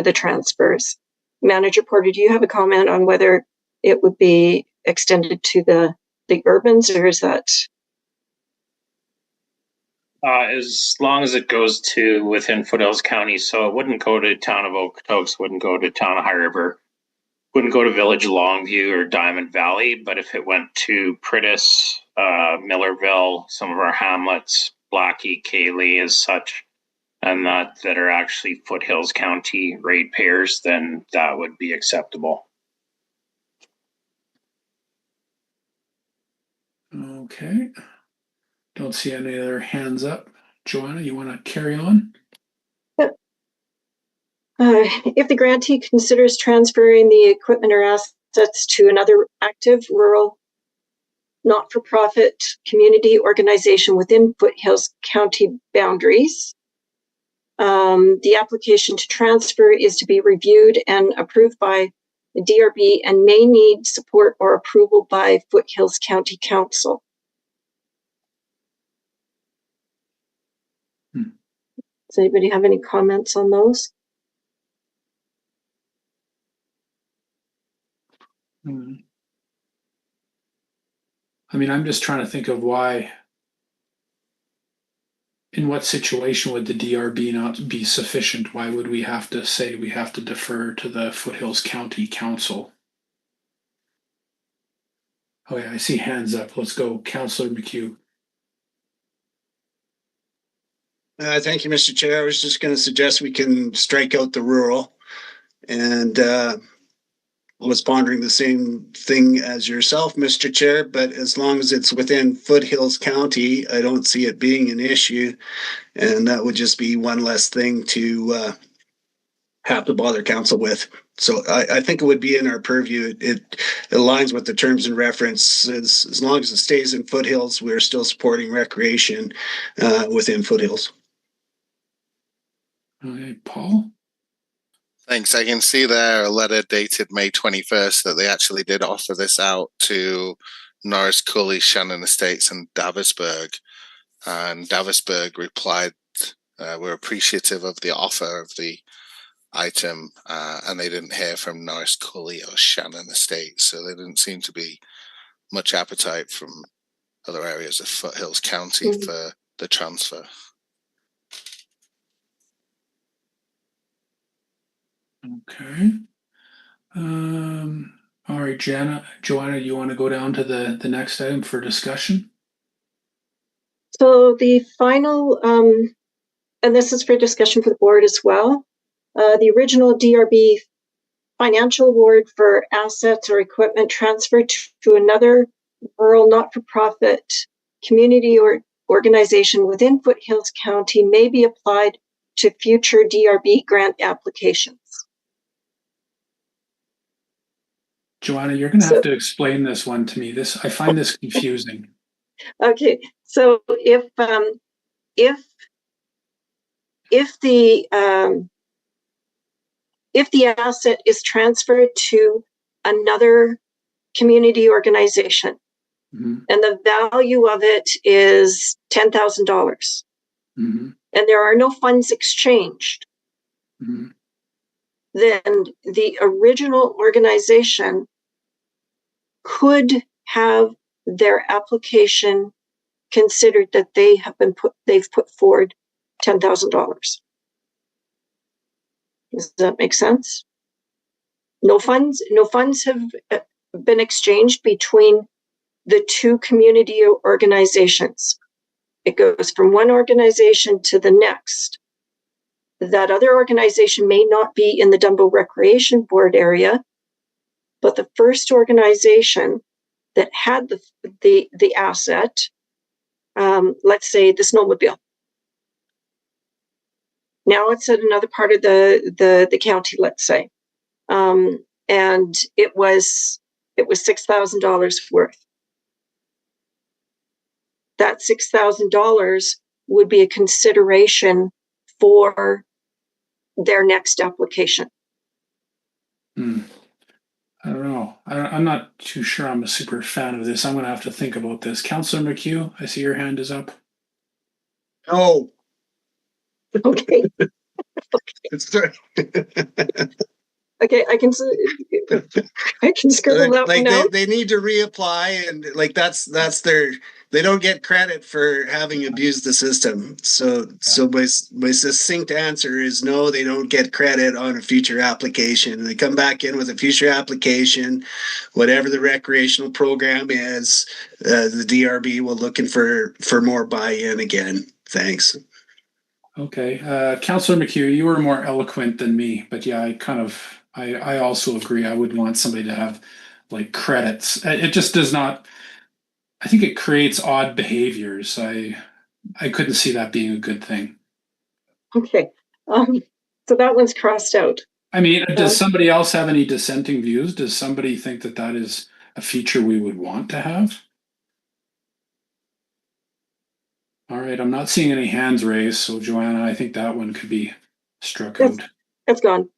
Speaker 4: the transfers. Manager Porter, do you have a comment on whether it would be extended to the urbans, or is that?
Speaker 6: As long as it goes to within Foothills County, so it wouldn't go to town of Okotoks, wouldn't go to town of High River, wouldn't go to Village of Longview or Diamond Valley, but if it went to Pritis, Millerville, some of our hamlets, Blackie, Cayley as such, and that are actually Foothills County ratepayers, then that would be acceptable.
Speaker 1: Okay. Don't see any other hands up. Joanna, you want to carry on?
Speaker 4: If the grantee considers transferring the equipment or assets to another active rural not-for-profit community organization within Foothills County boundaries, the application to transfer is to be reviewed and approved by the DRB and may need support or approval by Foothills County Council. Does anybody have any comments on those?
Speaker 1: I mean, I'm just trying to think of why, in what situation would the DRB not be sufficient? Why would we have to say we have to defer to the Foothills County Council? Oh yeah, I see hands up. Let's go, Councillor McHugh.
Speaker 7: Thank you, Mr. Chair. I was just going to suggest we can strike out the rural, and was pondering the same thing as yourself, Mr. Chair, but as long as it's within Foothills County, I don't see it being an issue, and that would just be one less thing to have to bother council with. So I think it would be in our purview. It aligns with the terms and references. As long as it stays in Foothills, we're still supporting recreation within Foothills.
Speaker 1: Okay, Paul?
Speaker 2: Thanks. I can see there a letter dated May 21st that they actually did offer this out to Norris Cooley, Shannon Estates, and Davisburg. And Davisburg replied, we're appreciative of the offer of the item, and they didn't hear from Norris Cooley or Shannon Estates. So there didn't seem to be much appetite from other areas of Foothills County for the transfer.
Speaker 1: Okay. All right, Joanna, you want to go down to the next item for discussion?
Speaker 4: So the final, and this is for discussion for the board as well, the original DRB financial award for assets or equipment transferred to another rural not-for-profit community or organization within Foothills County may be applied to future DRB grant applications.
Speaker 1: Joanna, you're going to have to explain this one to me. I find this confusing.
Speaker 4: Okay, so if the asset is transferred to another community organization, and the value of it is $10,000, and there are no funds exchanged, then the original organization could have their application considered that they've put forward $10,000. Does that make sense? No funds have been exchanged between the two community organizations. It goes from one organization to the next. That other organization may not be in the Dunbow Recreation Board area, but the first organization that had the asset, let's say the snowmobile, now it's at another part of the county, let's say, and it was $6,000 worth. That $6,000 would be a consideration for their next application.
Speaker 1: I don't know. I'm not too sure I'm a super fan of this. I'm going to have to think about this. Councillor McHugh, I see your hand is up.
Speaker 7: Oh.
Speaker 4: Okay. Okay, I can scribble that one out.
Speaker 7: They need to reapply, and they don't get credit for having abused the system. So my succinct answer is no, they don't get credit on a future application. They come back in with a future application, whatever the recreational program is, the DRB will looking for more buy-in again. Thanks.
Speaker 1: Okay, Councillor McHugh, you were more eloquent than me, but yeah, I also agree. I would want somebody to have like credits. It just does not. I think it creates odd behaviors. I couldn't see that being a good thing.
Speaker 4: Okay, So that one's crossed out.
Speaker 1: I mean, does somebody else have any dissenting views? Does somebody think that that is a feature we would want to have? All right, I'm not seeing any hands raised, so Joanna, I think that one could be struck out.
Speaker 4: That's gone.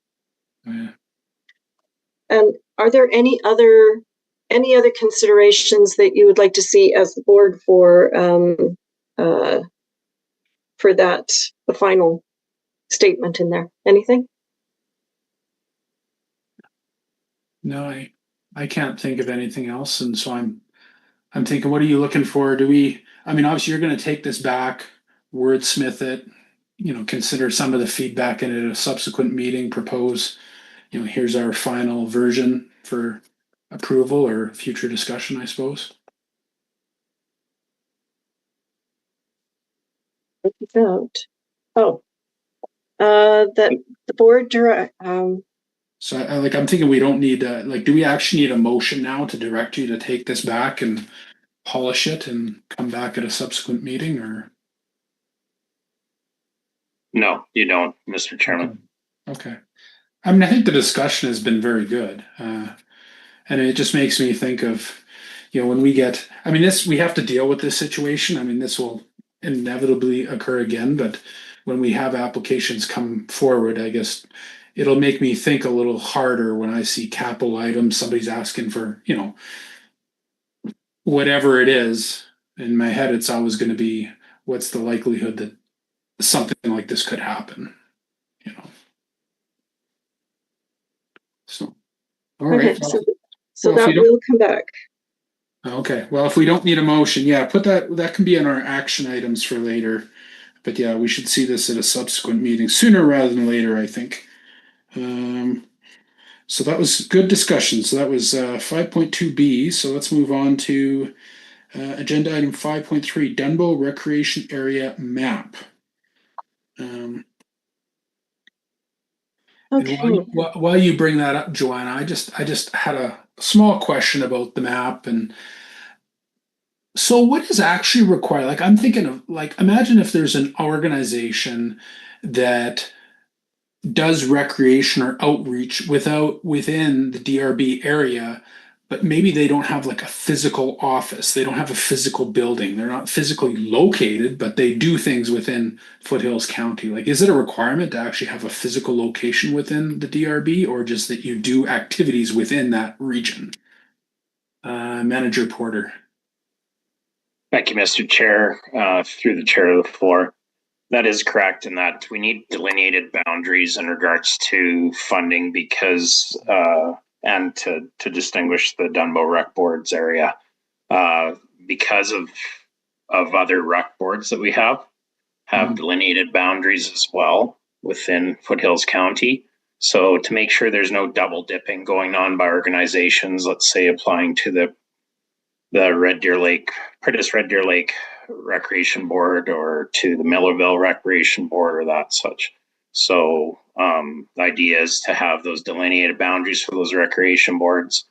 Speaker 1: Yeah.
Speaker 4: And are there any other considerations that you would like to see as the board for that, the final statement in there? Anything?
Speaker 1: No, I can't think of anything else, and so I'm thinking, what are you looking for? Do we? I mean, obviously, you're going to take this back, wordsmith it, consider some of the feedback in it at a subsequent meeting, propose, here's our final version for approval or future discussion, I suppose.
Speaker 4: That the board direct.
Speaker 1: So I'm thinking we don't need do we actually need a motion now to direct you to take this back and polish it and come back at a subsequent meeting, or?
Speaker 6: No, you don't, Mr. Chairman.
Speaker 1: Okay. I mean, I think the discussion has been very good. And it just makes me think of, when we get, I mean, we have to deal with this situation. I mean, this will inevitably occur again, but when we have applications come forward, I guess it'll make me think a little harder when I see capital items, somebody's asking for, whatever it is. In my head, it's always going to be, what's the likelihood that something like this could happen, So, all right.
Speaker 4: Okay, so that will come back.
Speaker 1: Okay, well, if we don't need a motion, yeah, put that can be in our action items for later. But yeah, we should see this at a subsequent meeting sooner rather than later, I think. So that was good discussion. So that was 5.2B. So let's move on to agenda item 5.3, Dunbow Recreation Area Map.
Speaker 4: Okay.
Speaker 1: While you bring that up, Joanna, I just had a small question about the map. And so what is actually required? Like, I'm thinking of, imagine if there's an organization that does recreation or outreach within the DRB area, but maybe they don't have like a physical office. They don't have a physical building. They're not physically located, but they do things within Foothills County. Like, is it a requirement to actually have a physical location within the DRB, or just that you do activities within that region? Manager Porter.
Speaker 6: Thank you, Mr. Chair. Through the chair of the floor. That is correct in that we need delineated boundaries in regards to funding because, and to distinguish the Dunbow Rec Boards area because of other rec boards that we have delineated boundaries as well within Foothills County. So to make sure there's no double dipping going on by organizations, let's say applying to the Prentice Red Deer Lake Recreation Board or to the Millerville Recreation Board or that such. So the idea is to have those delineated boundaries for those recreation boards.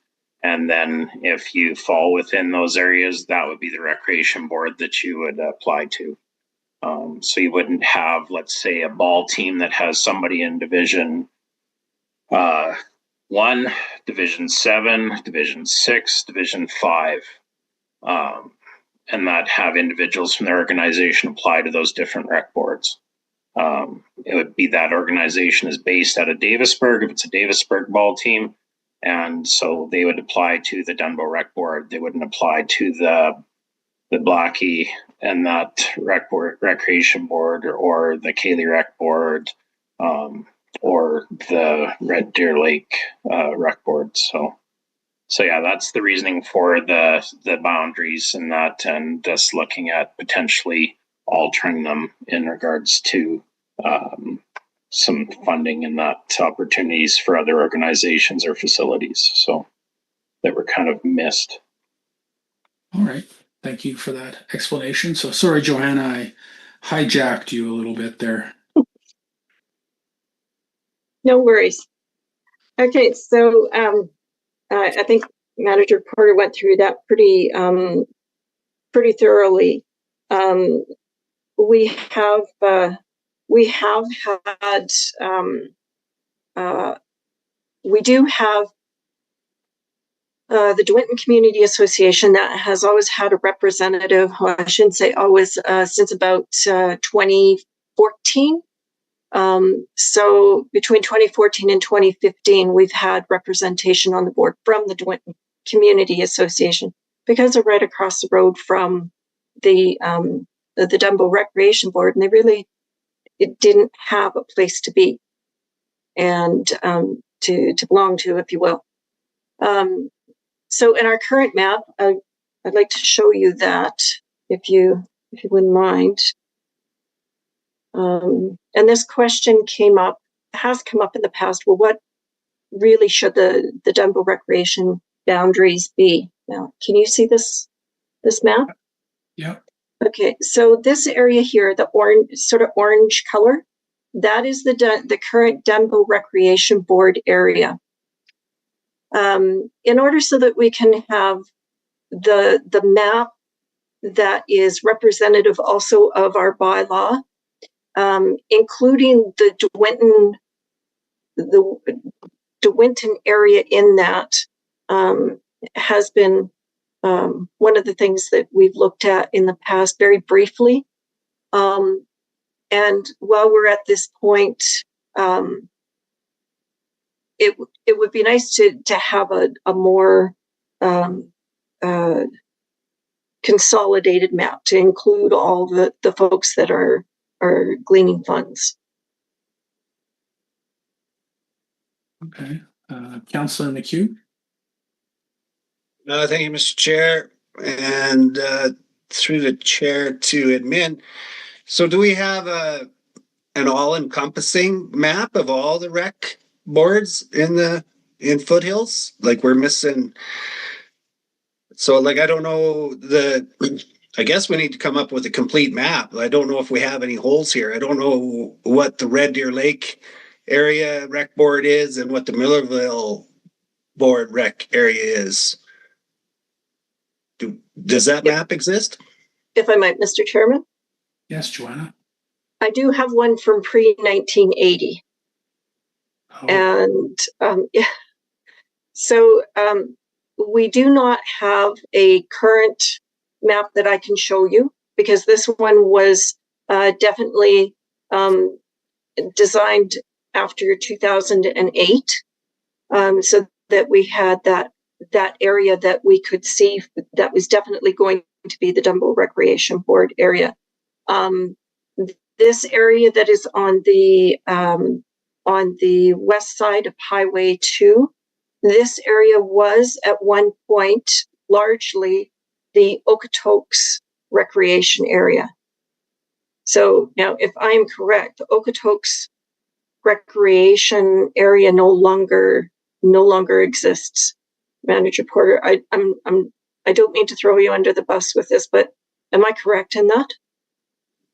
Speaker 6: And then if you fall within those areas, that would be the recreation board that you would apply to. So you wouldn't have, let's say, a ball team that has somebody in Division 1, Division 7, Division 6, Division 5. And that have individuals from their organization apply to those different rec boards. It would be that organization is based out of Davisburg if it's a Davisburg ball team, and so they would apply to the Dunbow Rec Board. They wouldn't apply to the Blackie and that recreation board or the Cayley Rec Board or the Red Deer Lake Rec Board. So yeah, that's the reasoning for the boundaries and that, and just looking at potentially altering them in regards to some funding and that opportunities for other organizations or facilities. So that were kind of missed.
Speaker 1: All right. Thank you for that explanation. So sorry, Johanna, I hijacked you a little bit there.
Speaker 4: No worries. Okay, so I think Manager Porter went through that pretty thoroughly. We have we have had, we do have the DeWinton Community Association that has always had a representative, well, I shouldn't say always, since about 2014. So between 2014 and 2015, we've had representation on the board from the DeWinton Community Association, because they're right across the road from the Dunbow Recreation Board, and it didn't have a place to be and to belong to, if you will. So in our current map, I'd like to show you that, if you wouldn't mind. And this question has come up in the past. Well, what really should the Dunbow recreation boundaries be? Now, can you see this map?
Speaker 1: Yeah.
Speaker 4: Okay, so this area here, the orange color, that is the current Dunbow Recreation Board area. In order so that we can have the map that is representative also of our bylaw, including the DeWinton area in that, has been one of the things that we've looked at in the past very briefly. And while we're at this point, it would be nice to have a more consolidated map to include all the folks that are gleaning funds.
Speaker 1: Okay. Councillor McHugh?
Speaker 7: Thank you, Mr. Chair, and through the chair to admin. So do we have an all-encompassing map of all the rec boards in Foothills? Like, we're missing. So, like, I don't know, I guess we need to come up with a complete map. I don't know if we have any holes here. I don't know what the Red Deer Lake area rec board is and what the Millerville board rec area is. Does that map exist?
Speaker 4: If I might, Mr. Chairman?
Speaker 1: Yes, Joanna?
Speaker 4: I do have one from pre-1980.
Speaker 1: Oh.
Speaker 4: And yeah, so we do not have a current map that I can show you, because this one was definitely designed after 2008, so that we had that area that we could see that was definitely going to be the Dunbow Recreation Board area. This area that is on the west side of Highway 2, this area was at one point largely the Okotoks recreation area. So now, if I am correct, the Okotoks recreation area no longer exists. Manager Porter, I don't mean to throw you under the bus with this, but am I correct in that?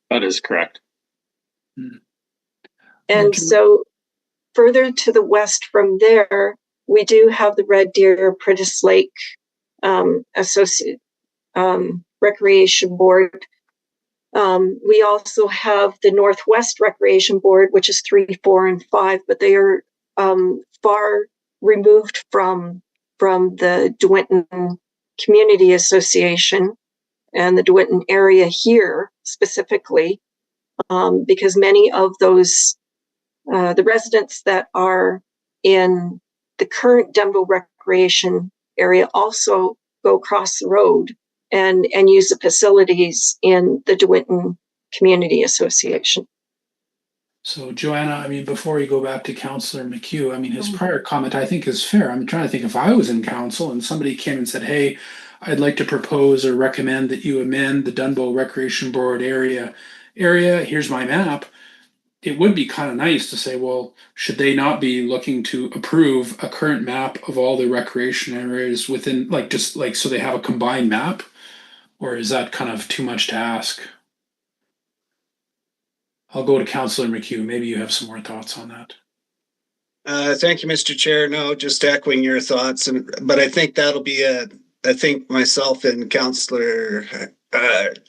Speaker 6: That is correct.
Speaker 4: And so further to the west from there, we do have the Red Deer Prentice Lake Recreation Board. We also have the Northwest Recreation Board, which is 3, 4, and 5, but they are far removed from the DeWinton Community Association and the DeWinton area here specifically, because many of those, the residents that are in the current Dunbow Recreation area also go across the road and use the facilities in the DeWinton Community Association.
Speaker 1: So, Joanna, I mean, before you go back to Councillor McHugh, I mean, his prior comment, I think, is fair. I'm trying to think, if I was in council and somebody came and said, hey, I'd like to propose or recommend that you amend the Dunbow Recreation Board area, here's my map. It would be kind of nice to say, well, should they not be looking to approve a current map of all the recreation areas within, like, just like, so they have a combined map? Or is that kind of too much to ask? I'll go to Councillor McHugh. Maybe you have some more thoughts on that.
Speaker 7: Thank you, Mr. Chair. No, just echoing your thoughts, but I think that'll be I think myself and Councillor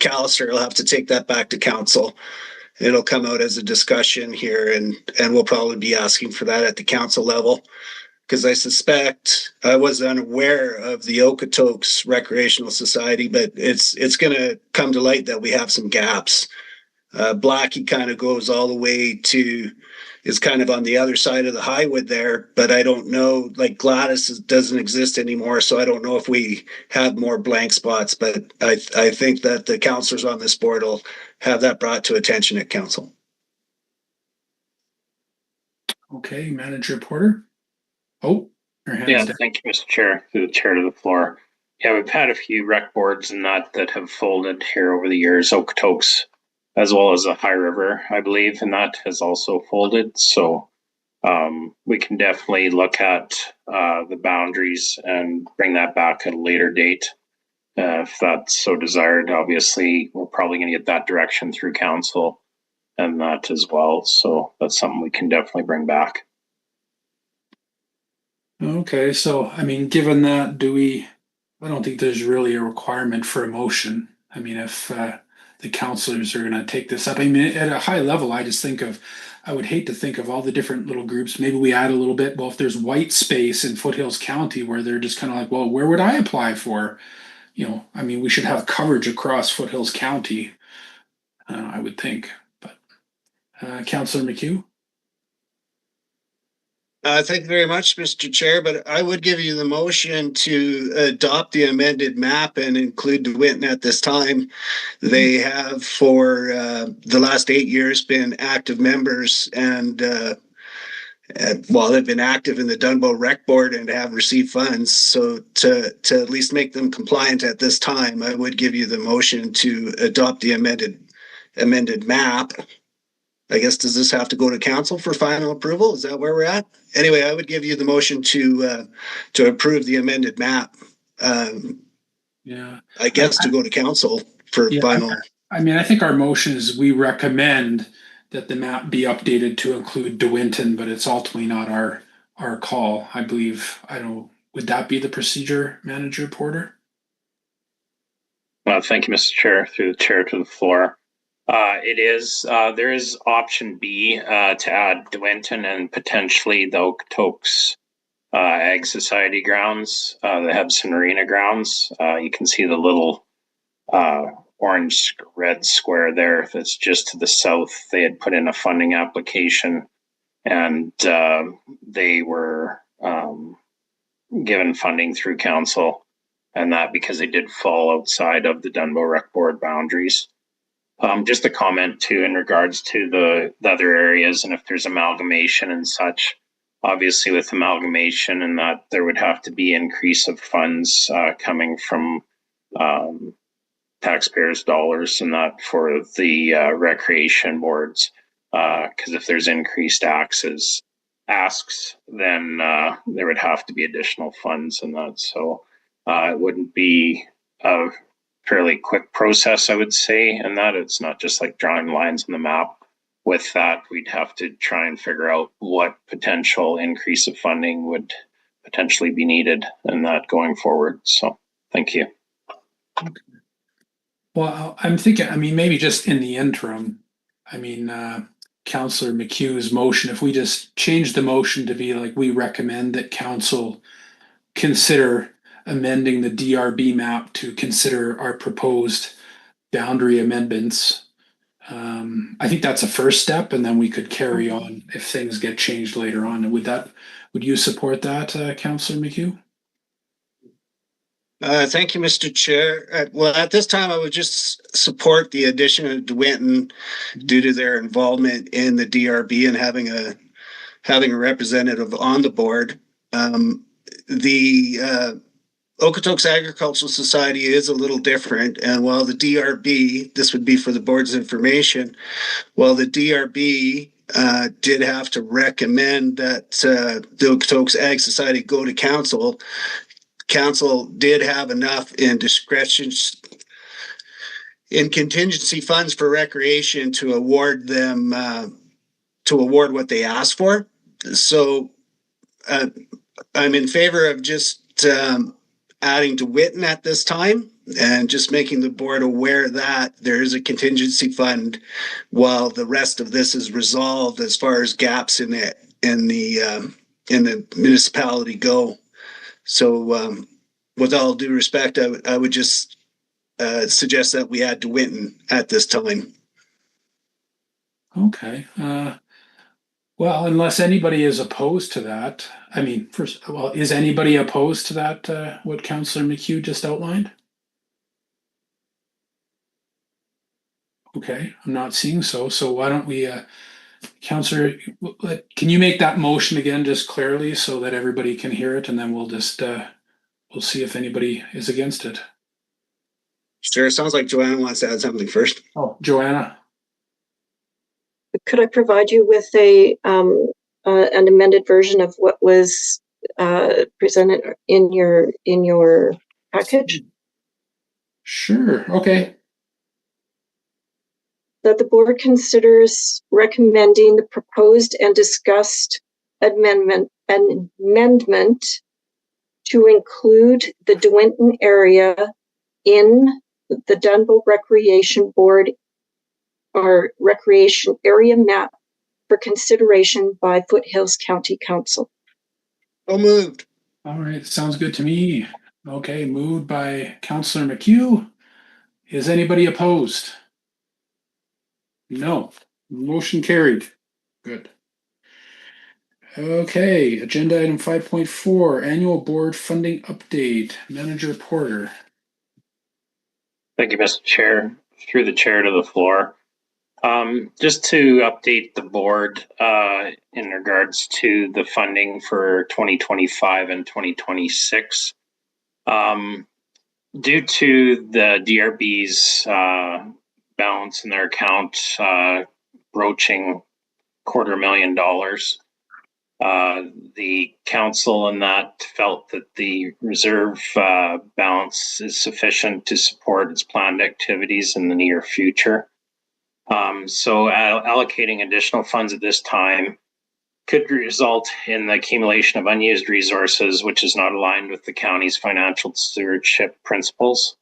Speaker 7: Callister will have to take that back to council it'll come out as a discussion here, and we'll probably be asking for that at the council level. Because I suspect I was unaware of the Okotoks Recreational Society, but it's going to come to light that we have some gaps. Blackie kind of goes all the way to, is kind of on the other side of the highway there, but I don't know, like Gladys doesn't exist anymore, so I don't know if we have more blank spots, but I think that the councillors on this board will have that brought to attention at council.
Speaker 1: Okay, Manager Porter. Oh, your hand's
Speaker 6: Yeah,
Speaker 1: down.
Speaker 6: thank you, Mr. Chair, through the chair to the floor. Yeah, we've had a few rec boards and that have folded here over the years, Okotoks, as well as a High River, I believe, and that has also folded. So we can definitely look at the boundaries and bring that back at a later date. If that's so desired, obviously, we're probably going to get that direction through council and that as well. So that's something we can definitely bring back.
Speaker 1: Okay, so I mean, given that, I don't think there's really a requirement for a motion. I mean, if the councilors are going to take this up, I mean, at a high level, I would hate to think of all the different little groups. Maybe we add a little bit. Well, if there's white space in Foothills County where they're just kind of like, well, where would I apply for? I mean, we should have coverage across Foothills County, I would think. But Councillor McHugh?
Speaker 7: Thank you very much, Mr. Chair, but I would give you the motion to adopt the amended map and include DeWinton at this time. They have for the last 8 years been active members and they've been active in the Dunbow Rec Board and have received funds. So to at least make them compliant at this time, I would give you the motion to adopt the amended map. I guess, does this have to go to council for final approval? Is that where we're at? Anyway, I would give you the motion to approve the amended map.
Speaker 1: Yeah.
Speaker 7: I guess to go to council for final.
Speaker 1: I mean, I think our motion is we recommend that the map be updated to include DeWinton, but it's ultimately not our call, I believe. Would that be the procedure, Manager Porter?
Speaker 6: Thank you, Mr. Chair, through the chair to the floor. There is option B to add DeWinton and potentially the Okotoks Ag Society grounds, the Hebson Arena grounds. You can see the little orange red square there that's just to the south. They had put in a funding application and they were given funding through council, and that because they did fall outside of the Dunbow Rec Board boundaries. Just a comment too in regards to the other areas and if there's amalgamation and such. Obviously with amalgamation and that there would have to be increase of funds coming from taxpayers' dollars and that for the recreation boards. Because if there's increased asks, then there would have to be additional funds in that. So it wouldn't be a fairly quick process, I would say, and that it's not just like drawing lines on the map. With that, we'd have to try and figure out what potential increase of funding would potentially be needed in that going forward. So thank you.
Speaker 1: Okay. Well, I'm thinking, I mean, maybe just in the interim, I mean, Councillor McHugh's motion, if we just change the motion to be like, we recommend that council consider amending the DRB map to consider our proposed boundary amendments. I think that's a first step, and then we could carry on if things get changed later on. Would you support that, Councillor McHugh?
Speaker 7: Thank you, Mr. Chair. Well, at this time, I would just support the addition of DeWinton due to their involvement in the DRB and having a representative on the board. The Okotoks Agricultural Society is a little different, and while the DRB, this would be for the board's information, while the DRB did have to recommend that the Okotoks Ag Society go to council, council did have enough in discretion in contingency funds for recreation to award them what they asked for. So I'm in favor of just adding to Witten at this time, and just making the board aware that there is a contingency fund while the rest of this is resolved as far as gaps in the municipality go. So with all due respect, I would just suggest that we add to Witten at this time.
Speaker 1: Okay. Well, unless anybody is opposed to that, I mean, first of all, is anybody opposed to that, what Councillor McHugh just outlined? Okay, I'm not seeing so. So why don't we, Councillor, can you make that motion again just clearly so that everybody can hear it, and then we'll just we'll see if anybody is against it.
Speaker 7: Sure, it sounds like Joanna wants to add something first.
Speaker 1: Oh, Joanna.
Speaker 4: Could I provide you with an amended version of what was presented in your package?
Speaker 1: Sure. Okay.
Speaker 4: That the board considers recommending the proposed and discussed amendment to include the De Winton area in the Dunbow Recreation Board or Recreation Area Map for consideration by Foothills County Council.
Speaker 7: So moved.
Speaker 1: All right. Sounds good to me. Okay. Moved by Councillor McHugh. Is anybody opposed? No. Motion carried. Good. Okay. Agenda item 5.4, annual board funding update. Manager Porter.
Speaker 6: Thank you, Mr. Chair. Through the chair to the floor. Just to update the board in regards to the funding for 2025 and 2026. Due to the DRB's balance in their account broaching $250,000, the council in that felt that the reserve balance is sufficient to support its planned activities in the near future. So allocating additional funds at this time could result in the accumulation of unused resources, which is not aligned with the county's financial stewardship principles.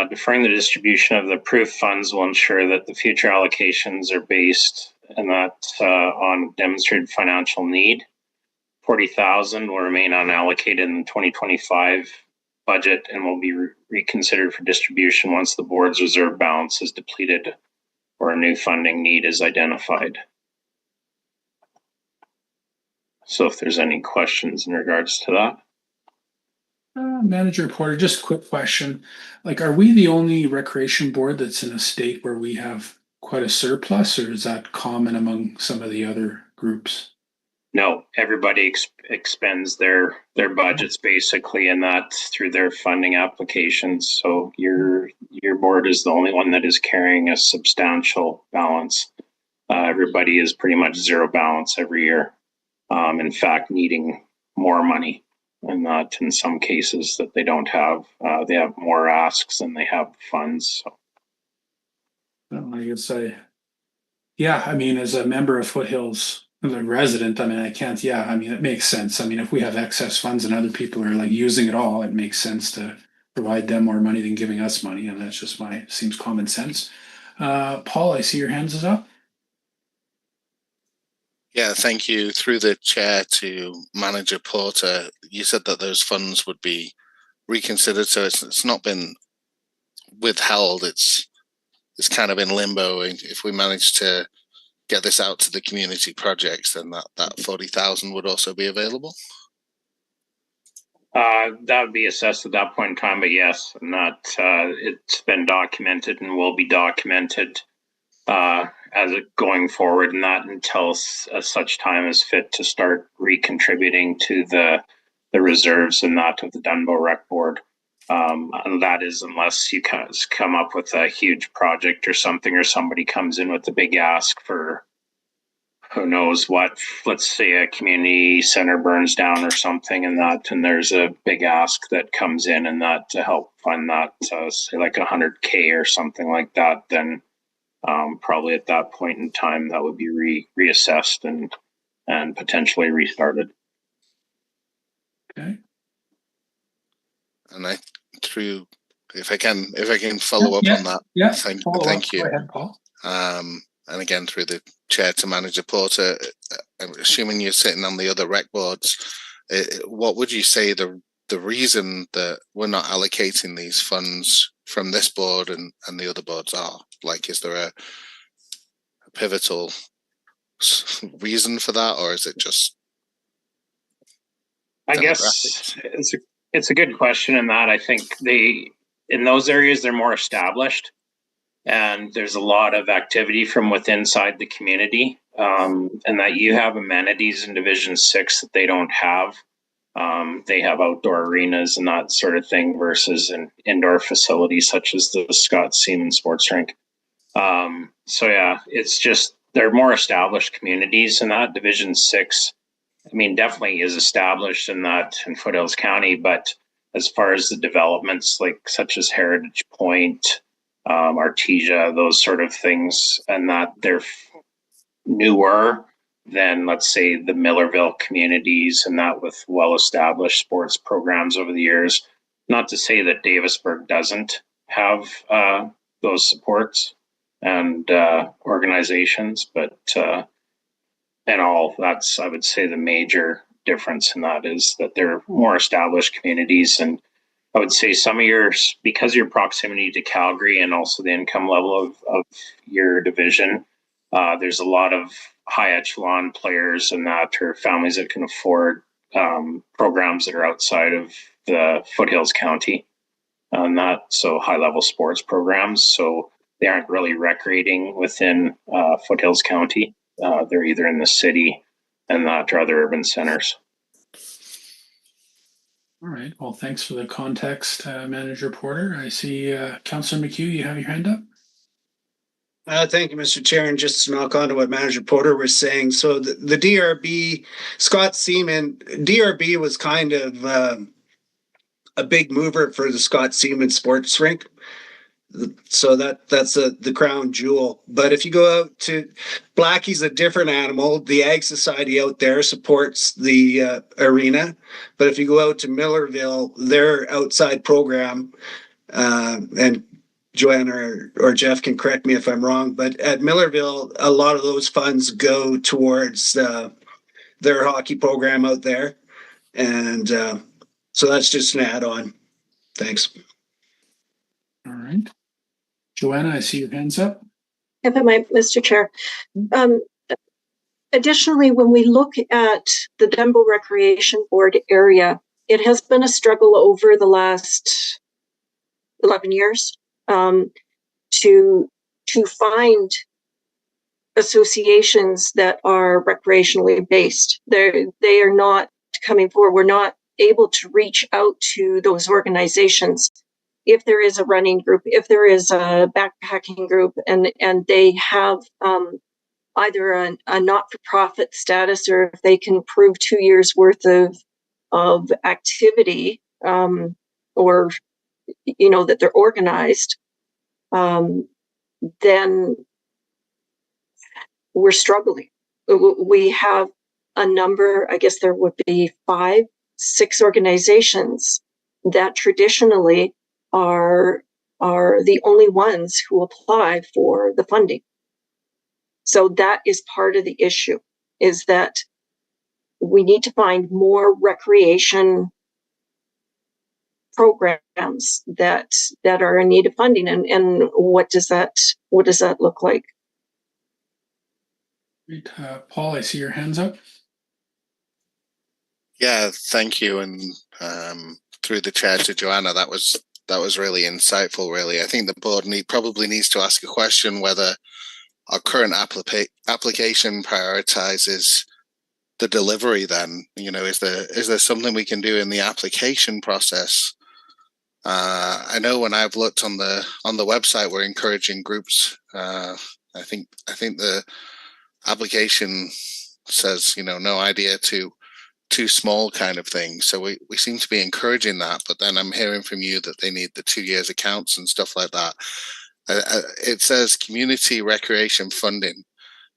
Speaker 6: Deferring the distribution of the approved funds will ensure that the future allocations are based and that on demonstrated financial need. $40,000 will remain unallocated in the 2025 budget and will be reconsidered for distribution once the board's reserve balance is depleted or a new funding need is identified. So if there's any questions in regards to that.
Speaker 1: Manager Porter, just a quick question. Like, are we the only recreation board that's in a state where we have quite a surplus, or is that common among some of the other groups?
Speaker 6: No, everybody expends their budgets basically in that through their funding applications. So your board is the only one that is carrying a substantial balance. Everybody is pretty much zero balance every year. In fact, needing more money, and that in some cases that they don't have. They have more asks than they have funds. So.
Speaker 1: Well, I guess I mean, as a member of Foothills, as a resident, I mean, I mean, it makes sense. I mean, if we have excess funds and other people are like using it all, it makes sense to provide them more money than giving us money. And that's just seems common sense. Paul, I see your hands is up.
Speaker 2: Yeah, thank you. Through the chair to Manager Porter, you said that those funds would be reconsidered, so it's not been withheld. It's kind of in limbo. If we manage to get this out to the community projects, then that 40,000 would also be available.
Speaker 6: That would be assessed at that point in time, but yes, not. It's been documented and will be documented as it going forward, and not until such time as fit to start recontributing to the reserves and not to the Dunbow Rec Board. And that is unless you come up with a huge project or something, or somebody comes in with a big ask for who knows what. Let's say a community center burns down or something, and there's a big ask that comes in, and that to help fund that, say like $100K or something like that, then probably at that point in time that would be reassessed and potentially restarted.
Speaker 1: Okay.
Speaker 2: I through if I can follow up on that.
Speaker 1: Yeah.
Speaker 2: Thank you.
Speaker 1: Go ahead, Paul.
Speaker 2: And again through the chair to Manager Porter, I'm assuming you're sitting on the other rec boards. What would you say the reason that we're not allocating these funds from this board and the other boards are? Like, is there a pivotal reason for that, or is it just?
Speaker 6: I guess it's a good question in that I think in those areas they're more established, and there's a lot of activity from inside the community, and that you have amenities in Division 6 that they don't have. They have outdoor arenas and that sort of thing versus an indoor facility such as the Scott Seaman Sports Rink. So yeah, it's just they're more established communities in that Division 6. I mean, definitely is established in Foothills County, but as far as the developments like such as Heritage Point, Artesia, those sort of things, and that they're newer than, let's say, the Millerville communities and that with well-established sports programs over the years. Not to say that Davisburg doesn't have those supports and organizations, but and all that's, I would say, the major difference in that is that they're more established communities. And I would say some of yours, because of your proximity to Calgary and also the income level of your division, there's a lot of high echelon players and that, or families that can afford programs that are outside of the Foothills County and that, so high level sports programs. So they aren't really recreating within Foothills County. They're either in the city and that or other urban centers.
Speaker 1: All right. Well, thanks for the context, Manager Porter. I see Councillor McHugh, you have your hand up.
Speaker 7: Thank you, Mr. Chair. And just to knock on to what Manager Porter was saying, so the DRB, Scott Seaman, DRB was kind of a big mover for the Scott Seaman Sports Rink. So that's the crown jewel. But if you go out to Blackie's, a different animal. The Ag Society out there supports the arena. But if you go out to Millerville, their outside program, and Joanne or Jeff can correct me if I'm wrong, but at Millerville, a lot of those funds go towards their hockey program out there. And so that's just an add-on. Thanks.
Speaker 1: All right. Joanna, I see your hands up.
Speaker 4: If I might, Mr. Chair. Additionally, when we look at the Dunbow Recreation Board area, it has been a struggle over the last 11 years to find associations that are recreationally based. They are not coming forward. We're not able to reach out to those organizations. If there is a running group, if there is a backpacking group, and they have either a not-for-profit status, or if they can prove 2 years worth of activity, or that they're organized, then we're struggling. We have a number, I guess there would be 5, 6 organizations that traditionally are the only ones who apply for the funding. So that is part of the issue, is that we need to find more recreation programs that are in need of funding. And what does that look like?
Speaker 1: Great. Paul, I see your hands up.
Speaker 2: Yeah, thank you. And through the chair to Joanna, that was really insightful, really. I think the board probably needs to ask a question whether our current application prioritizes the delivery then. Is there something we can do in the application process? I know when I've looked on the website, we're encouraging groups. I think the application says, no idea too small kind of thing. So we seem to be encouraging that, but then I'm hearing from you that they need the 2 years accounts and stuff like that. It says community recreation funding.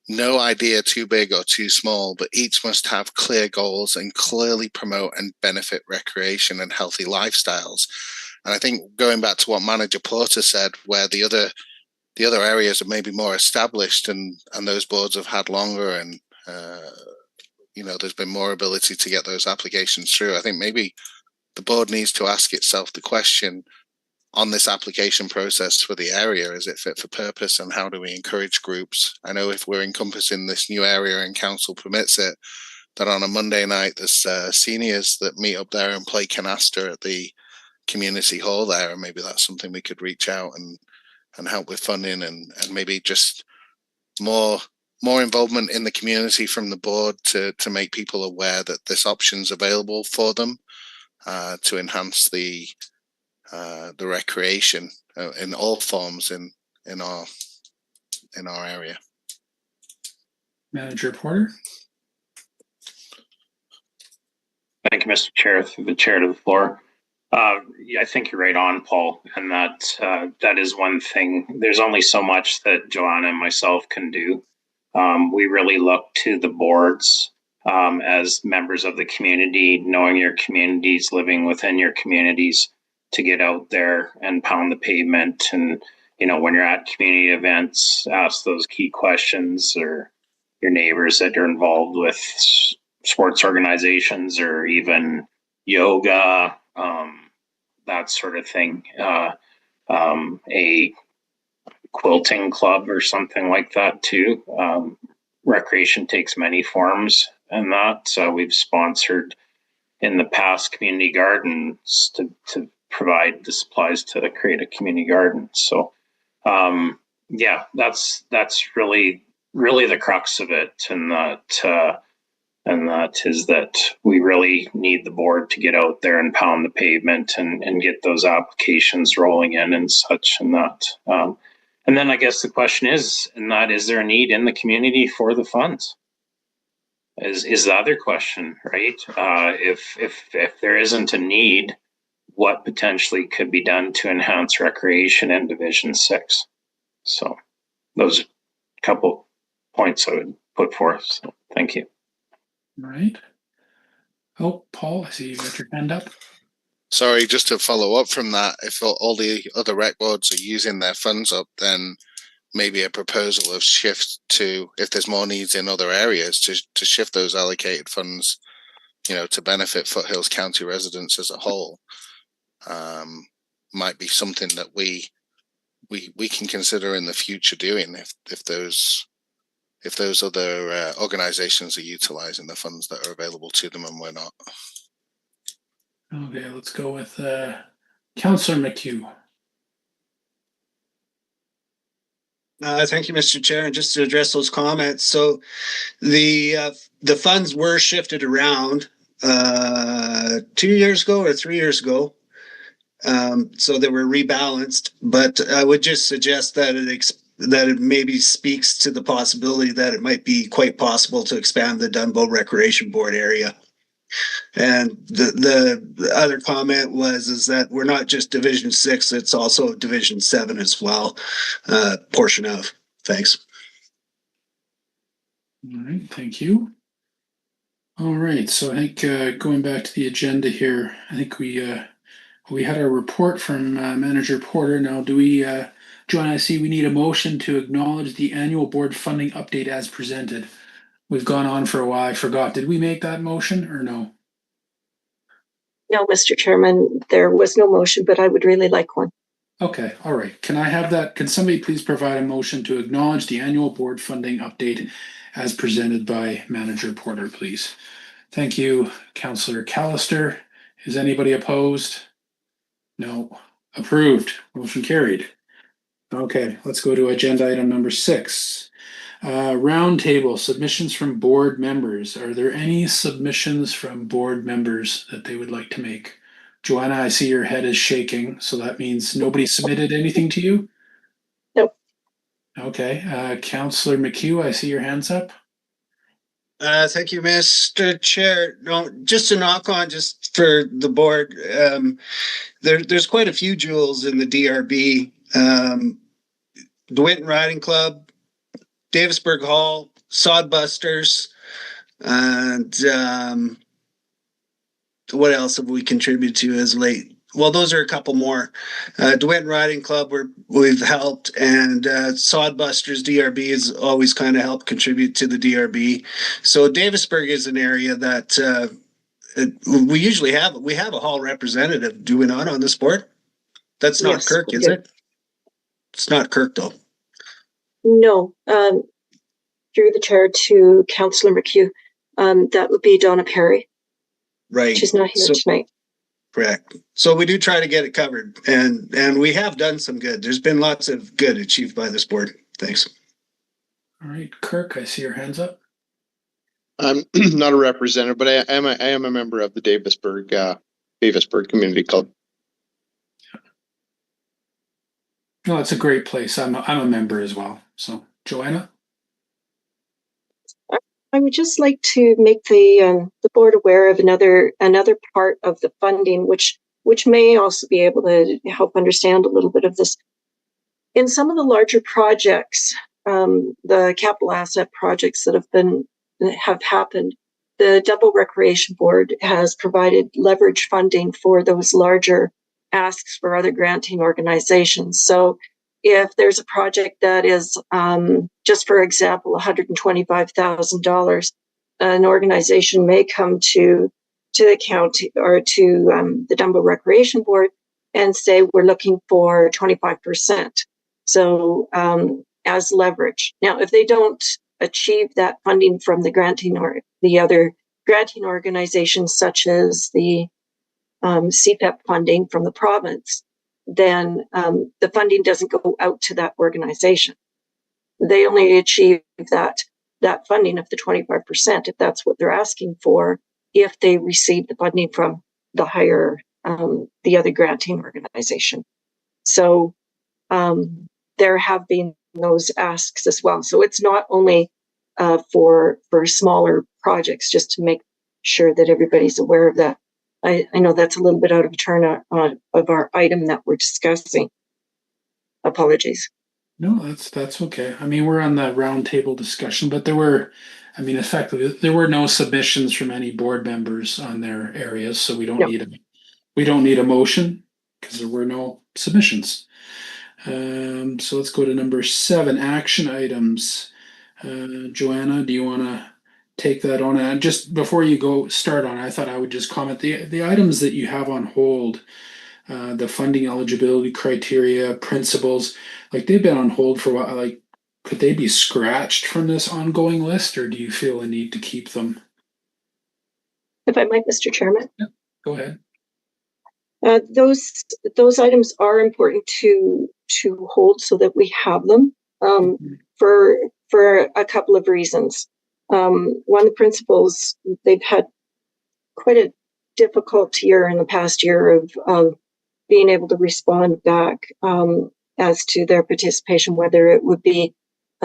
Speaker 2: no idea too big or too small, but each must have clear goals and clearly promote and benefit recreation and healthy lifestyles. And I think going back to what Manager Porter said, where the other areas are maybe more established and those boards have had longer and there's been more ability to get those applications through. I think maybe the board needs to ask itself the question on this application process for the area, is it fit for purpose, and how do we encourage groups? I know if we're encompassing this new area and council permits it, that on a Monday night there's seniors that meet up there and play canasta at the community hall there, and maybe that's something we could reach out and help with funding and maybe just more involvement in the community from the board to make people aware that this option's available for them to enhance the recreation in all forms in our area.
Speaker 1: Manager Porter.
Speaker 6: Thank you, Mr. Chair. Through the chair to the floor. I think you're right on, Paul, and that is one thing. There's only so much that Joanna and myself can do. We really look to the boards as members of the community, knowing your communities, living within your communities, to get out there and pound the pavement. And, when you're at community events, ask those key questions, or your neighbors that are involved with sports organizations or even yoga, that sort of thing. A quilting club or something like that too. Recreation takes many forms, and that we've sponsored in the past community gardens to provide the supplies to create a community garden. So that's really the crux of it, and that is that we really need the board to get out there and pound the pavement and get those applications rolling in and such, and that. And then I guess the question is there a need in the community for the funds? Is the other question, right? If there isn't a need, what potentially could be done to enhance recreation in Division 6? So those are a couple points I would put forth. So thank you.
Speaker 1: All right. Oh, Paul, I see you got your hand up.
Speaker 2: Sorry, just to follow up from that, if all the other rec boards are using their funds up, then maybe a proposal of shift to, if there's more needs in other areas, to shift those allocated funds, to benefit Foothills County residents as a whole, might be something that we can consider in the future doing if those other organizations are utilizing the funds that are available to them and we're not.
Speaker 1: Okay, let's go with Councillor McHugh.
Speaker 7: Thank you, Mr. Chair. And just to address those comments, so the funds were shifted around 2 years ago or 3 years ago, so they were rebalanced. But I would just suggest that it maybe speaks to the possibility that it might be quite possible to expand the Dunbow Recreation Board area. And the other comment is that we're not just Division 6, it's also Division 7 as well, portion of. Thanks.
Speaker 1: All right, thank you. All right, so I think going back to the agenda here, I think we had our report from Manager Porter. Now, do we, John, I see we need a motion to acknowledge the annual board funding update as presented. We've gone on for a while. I forgot. Did we make that motion or no?
Speaker 4: No, Mr. Chairman, there was no motion, but I would really like one.
Speaker 1: Okay, all right. Can I have that? Can somebody please provide a motion to acknowledge the annual board funding update as presented by Manager Porter, please? Thank you, Councillor Callister. Is anybody opposed? No. Approved. Motion carried. Okay, let's go to agenda item number 6. Roundtable submissions from board members. Are there any submissions from board members that they would like to make? Joanna, I see your head is shaking, so that means nobody submitted anything to you?
Speaker 4: Nope.
Speaker 7: Okay,
Speaker 1: Councillor McHugh, I see your hands up.
Speaker 7: Thank you, Mr. Chair. No, just to knock on, just for the board, there's quite a few jewels in the DRB. The Winton Riding Club, Davisburg Hall, Sodbusters, and what else have we contributed to as late? Well, those are a couple more. DeWitt Riding Club, we've helped, and Sodbusters DRB has always kind of helped contribute to the DRB. So Davisburg is an area that we usually have. We have a hall representative, do we not, on this board? That's not
Speaker 4: Yes,
Speaker 7: Kirk,
Speaker 4: we
Speaker 7: is
Speaker 4: do.
Speaker 7: it? It's not Kirk, though.
Speaker 4: No, through the chair to Councillor McHugh, that would be Donna Perry.
Speaker 7: Right.
Speaker 4: She's not here tonight.
Speaker 7: Correct. So we do try to get it covered, and we have done some good. There's been lots of good achieved by this board. Thanks.
Speaker 1: All right, Kirk, I see your hands up.
Speaker 8: I'm not a representative, but I am a member of the Davisburg Community Club.
Speaker 1: No, it's a great place. I'm a member as well. So, Joanna?
Speaker 4: I would just like to make the board aware of another part of the funding, which may also be able to help understand a little bit of this. In some of the larger projects, the capital asset projects that have happened, the Dunbow Recreation Board has provided leverage funding for those larger asks for other granting organizations. So if there's a project that is, just for example, $125,000, an organization may come to the county or to the Dunbow Recreation Board and say, we're looking for 25%. So as leverage. Now, if they don't achieve that funding from the granting or the other granting organizations, such as the CPEP funding from the province, then the funding doesn't go out to that organization. They only achieve that funding of the 25% if that's what they're asking for, if they receive the funding from the higher, the other granting organization. So there have been those asks as well. So it's not only for smaller projects, just to make sure that everybody's aware of that. I know that's a little bit out of turn of our item that we're discussing. Apologies.
Speaker 1: No, that's okay. I mean, we're on the roundtable discussion, but effectively, there were no submissions from any board members on their areas, so we don't need a motion because there were no submissions. So let's go to number 7, action items. Joanna, do you want to take that on? And just before you start on, I thought I would just comment the items that you have on hold, the funding eligibility criteria, principles, like they've been on hold for a while. Like, could they be scratched from this ongoing list, or do you feel a need to keep them?
Speaker 4: If I might, Mr. Chairman.
Speaker 1: Yeah, go ahead.
Speaker 4: Those items are important to hold so that we have them for a couple of reasons. One of the principals, they've had quite a difficult year in the past year of being able to respond back as to their participation, whether it would be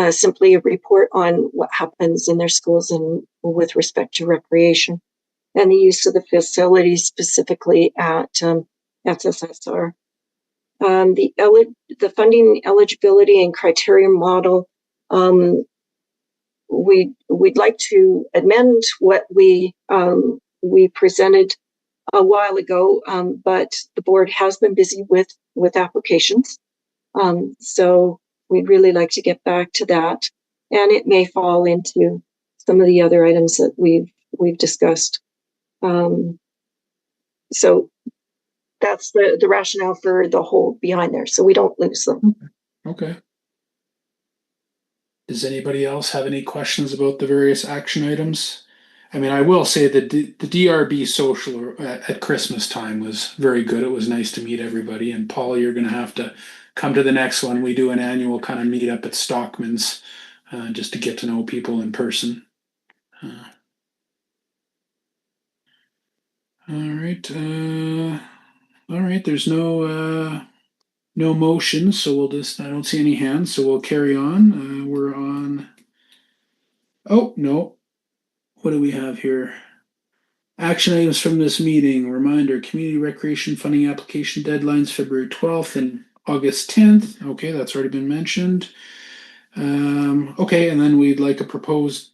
Speaker 4: simply a report on what happens in their schools and with respect to recreation and the use of the facilities specifically at SSSR. The funding eligibility and criteria model, we'd like to amend what we presented a while ago, but the board has been busy with applications. So we'd really like to get back to that, and it may fall into some of the other items that we've discussed. So that's the rationale for the hold behind there, so we don't lose them.
Speaker 1: Okay. Does anybody else have any questions about the various action items? I mean, I will say that the DRB social at Christmas time was very good. It was nice to meet everybody. And Paul, you're going to have to come to the next one. We do an annual kind of meet up at Stockman's just to get to know people in person. All right. All right. There's no motion, so I don't see any hands, so we'll carry on. We're on. Oh, no. What do we have here? Action items from this meeting. Reminder, community recreation funding application deadlines February 12th and August 10th. Okay, that's already been mentioned. Okay, and then we'd like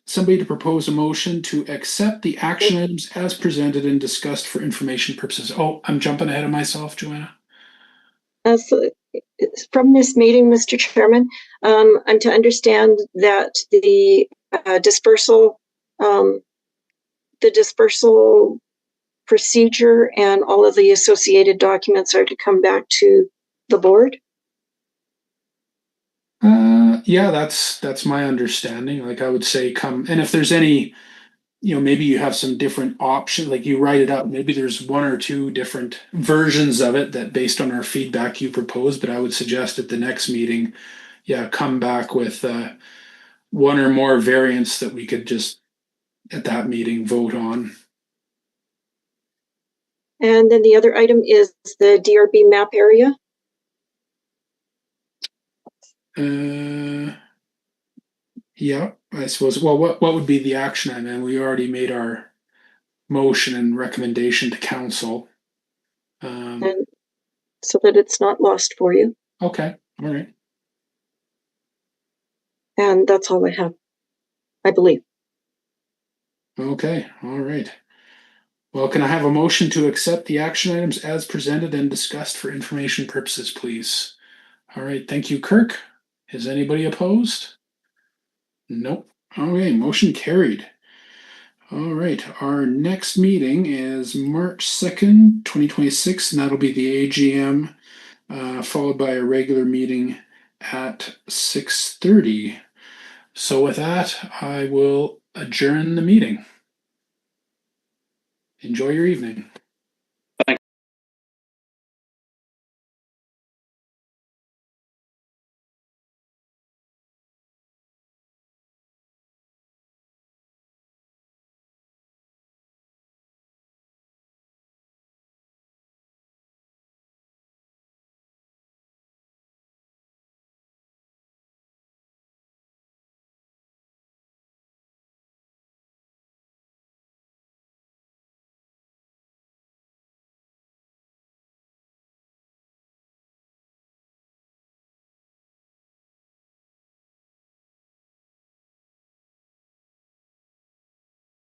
Speaker 1: somebody to propose a motion to accept the action items as presented and discussed for information purposes. Oh, I'm jumping ahead of myself, Joanna.
Speaker 4: So from this meeting, Mr. Chairman, I'm to understand that the dispersal procedure and all of the associated documents are to come back to the board.
Speaker 1: Yeah, that's my understanding. Like I would say come, and if there's any, maybe you have some different options, like you write it up, maybe there's one or two different versions of it that based on our feedback you propose, but I would suggest at the next meeting, yeah, come back with one or more variants that we could just at that meeting vote on.
Speaker 4: And then the other item is the DRB map area.
Speaker 1: Yeah, I suppose. Well, what would be the action item? We already made our motion and recommendation to council.
Speaker 4: And so that it's not lost for you.
Speaker 1: Okay, all right.
Speaker 4: And that's all I have, I believe.
Speaker 1: Okay, all right. Well, can I have a motion to accept the action items as presented and discussed for information purposes, please? All right, thank you, Kirk. Is anybody opposed? Nope. Okay, motion carried. All right, our next meeting is March 2nd, 2026, and that'll be the AGM, followed by a regular meeting at 6:30. So with that, I will adjourn the meeting. Enjoy your evening.